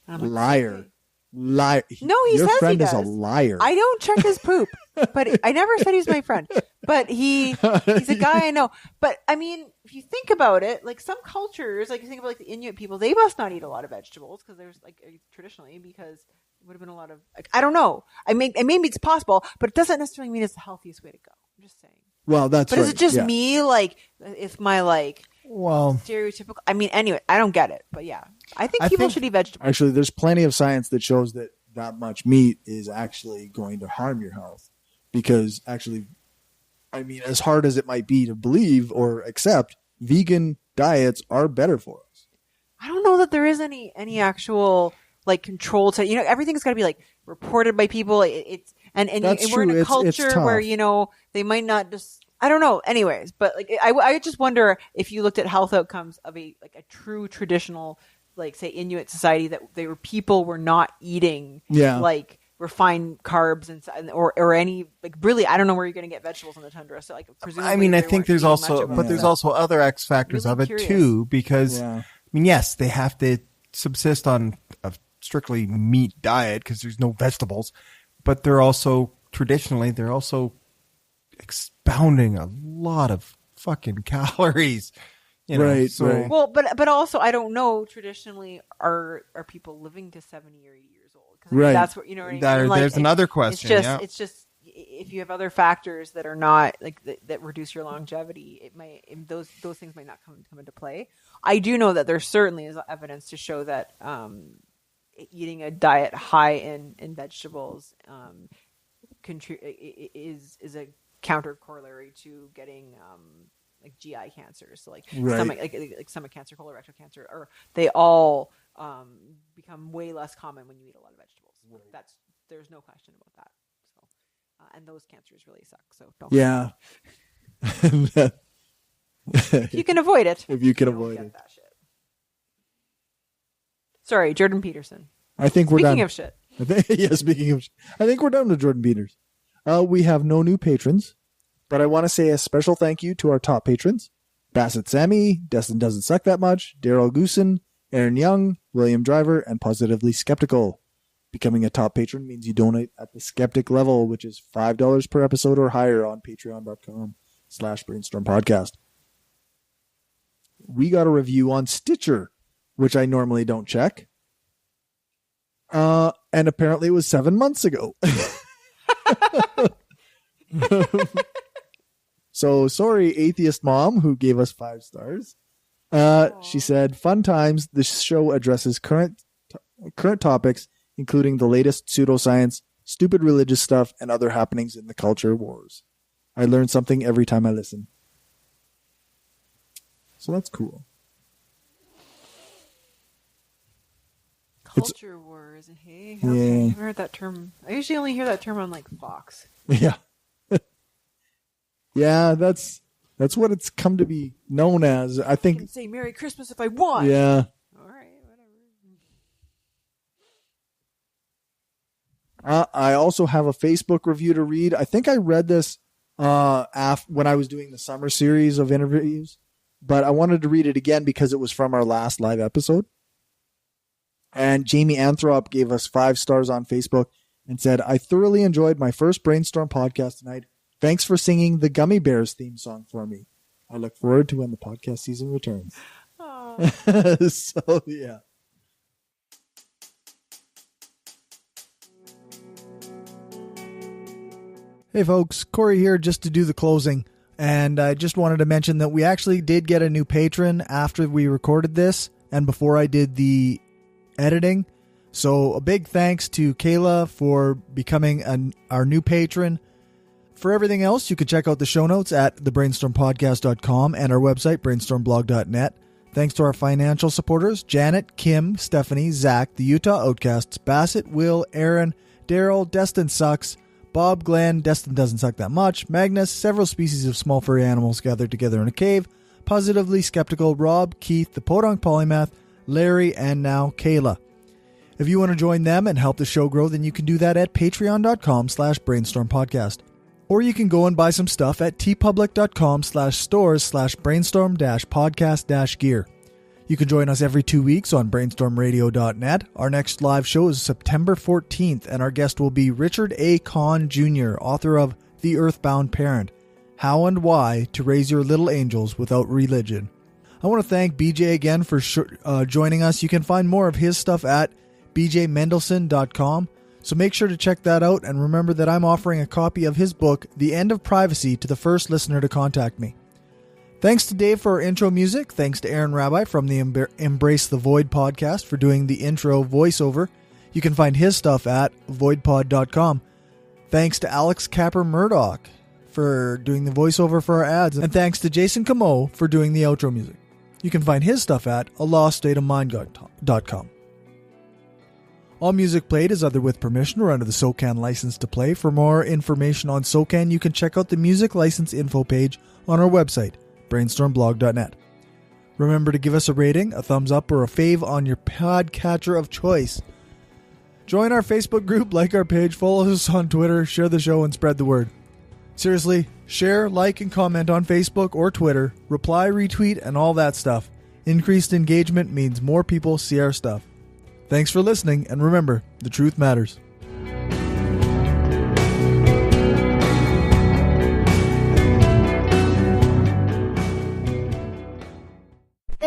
S4: And I'm like,
S2: liar.
S4: Okay.
S2: Liar.
S4: No, he
S2: Your
S4: says
S2: friend
S4: he
S2: is
S4: does.
S2: a liar.
S4: I don't check his poop, but I never said he's my friend. But he's a guy I know. But I mean, if you think about it, like some cultures, like you think about like the Inuit people, they must not eat a lot of vegetables because there's like traditionally because it would have been a lot of like I don't know. Maybe it's possible, but it doesn't necessarily mean it's the healthiest way to go. I'm just saying.
S2: Well, that's.
S4: But
S2: right.
S4: is it just
S2: yeah.
S4: me? Like, if my stereotypical. I mean, anyway, I don't get it, but yeah, I think people should eat vegetables.
S2: Actually, there's plenty of science that shows that much meat is actually going to harm your health, because actually, I mean, as hard as it might be to believe or accept, vegan diets are better for us.
S4: I don't know that there is any actual like control to everything's got to be like reported by people. And we're in a culture where they might not just I don't know. Anyways, but like I just wonder if you looked at health outcomes of a true traditional, like say Inuit society, that people were not eating like refined carbs or any like really, I don't know where you're going to get vegetables in the tundra. So like presumably,
S7: I mean, I think there's also other X factors
S4: Really
S7: of it
S4: curious.
S7: too, because I mean, yes, they have to subsist on a strictly meat diet because there's no vegetables, but they're also expounding a lot of fucking calories. You know,
S2: Right,
S7: so,
S2: right.
S4: Well, but also I don't know. Traditionally, are people living to 70 or 80 years old? 'Cause
S2: Right.
S4: That's what you know. What I mean? Like,
S7: there's another question.
S4: It's just if you have other factors that are not like that reduce your longevity, those things might not come into play. I do know that there certainly is evidence to show that eating a diet high in vegetables is a counter corollary to getting like GI cancers, so like stomach cancer, colorectal cancer, or they all become way less common when you eat a lot of vegetables. There's no question about that. So, and those cancers really suck. So don't.
S2: Yeah.
S4: If you can avoid it.
S2: If you can
S4: don't
S2: avoid
S4: get
S2: it.
S4: that shit. Sorry, Jordan Peterson.
S2: I think we're
S4: Speaking
S2: done.
S4: of shit.
S2: Speaking of, I think we're done with Jordan Peters. We have no new patrons, but I want to say a special thank you to our top patrons: Bassett Sammy, Destin Doesn't Suck That Much, Daryl Goosen, Aaron Young, William Driver, and Positively Skeptical. Becoming a top patron means you donate at the skeptic level, which is $5 per episode or higher on patreon.com/brainstormpodcast. We got a review on Stitcher, which I normally don't check. And apparently it was 7 months ago. So sorry, atheist mom, who gave us 5 stars. She said, "Fun times. This show addresses current topics, including the latest pseudoscience, stupid religious stuff, and other happenings in the culture wars. I learn something every time I listen." So that's cool.
S4: Culture wars, hey? Okay.
S2: Yeah.
S4: I've heard that term. I usually only hear that term on like Fox.
S2: Yeah. Yeah, that's what it's come to be known as. I
S4: I
S2: think.
S4: can say Merry Christmas if I want.
S2: Yeah.
S4: All right, whatever.
S2: I also have a Facebook review to read. I think I read this when I was doing the summer series of interviews, but I wanted to read it again because it was from our last live episode. And Jamie Anthrop gave us 5 stars on Facebook and said, "I thoroughly enjoyed my first Brainstorm podcast tonight. Thanks for singing the Gummy Bears theme song for me. I look forward to when the podcast season returns." So, yeah. Hey folks, Corey here just to do the closing. And I just wanted to mention that we actually did get a new patron after we recorded this and before I did the editing. So a big thanks to Kayla for becoming our new patron. For everything else, you can check out the show notes at thebrainstormpodcast.com and our website, brainstormblog.net. Thanks to our financial supporters, Janet, Kim, Stephanie, Zach, the Utah Outcasts, Bassett, Will, Aaron, Daryl, Destin Sucks, Bob, Glenn, Destin Doesn't Suck That Much, Magnus, several species of small furry animals gathered together in a cave, Positively Skeptical, Rob, Keith, the Podunk Polymath, Larry, and now Kayla. If you want to join them and help the show grow, then you can do that at patreon.com/brainstormpodcast. Or you can go and buy some stuff at tpublic.com/stores/brainstorm-podcast-gear. You can join us every 2 weeks on brainstormradio.net. Our next live show is September 14th, and our guest will be Richard A. Kahn Jr., author of The Earthbound Parent, How and Why to Raise Your Little Angels Without Religion. I want to thank BJ again for joining us. You can find more of his stuff at bjmendelson.com. So make sure to check that out, and remember that I'm offering a copy of his book, The End of Privacy, to the first listener to contact me. Thanks to Dave for our intro music. Thanks to Aaron Rabbi from the Embrace the Void podcast for doing the intro voiceover. You can find his stuff at voidpod.com. Thanks to Alex Capper Murdoch for doing the voiceover for our ads. And thanks to Jason Camo for doing the outro music. You can find his stuff at aloststateofmind.com. All music played is either with permission or under the SOCAN license to play. For more information on SOCAN, you can check out the music license info page on our website, brainstormblog.net. Remember to give us a rating, a thumbs up, or a fave on your podcatcher of choice. Join our Facebook group, like our page, follow us on Twitter, share the show, and spread the word. Seriously, share, like, and comment on Facebook or Twitter, reply, retweet, and all that stuff. Increased engagement means more people see our stuff. Thanks for listening, and remember, the truth matters.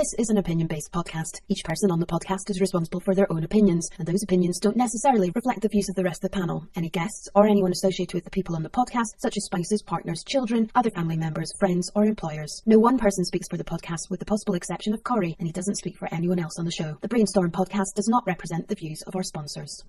S8: This is an opinion-based podcast. Each person on the podcast is responsible for their own opinions, and those opinions don't necessarily reflect the views of the rest of the panel. Any guests or anyone associated with the people on the podcast, such as spouses, partners, children, other family members, friends, or employers. No one person speaks for the podcast with the possible exception of Corey, and he doesn't speak for anyone else on the show. The Brainstorm podcast does not represent the views of our sponsors.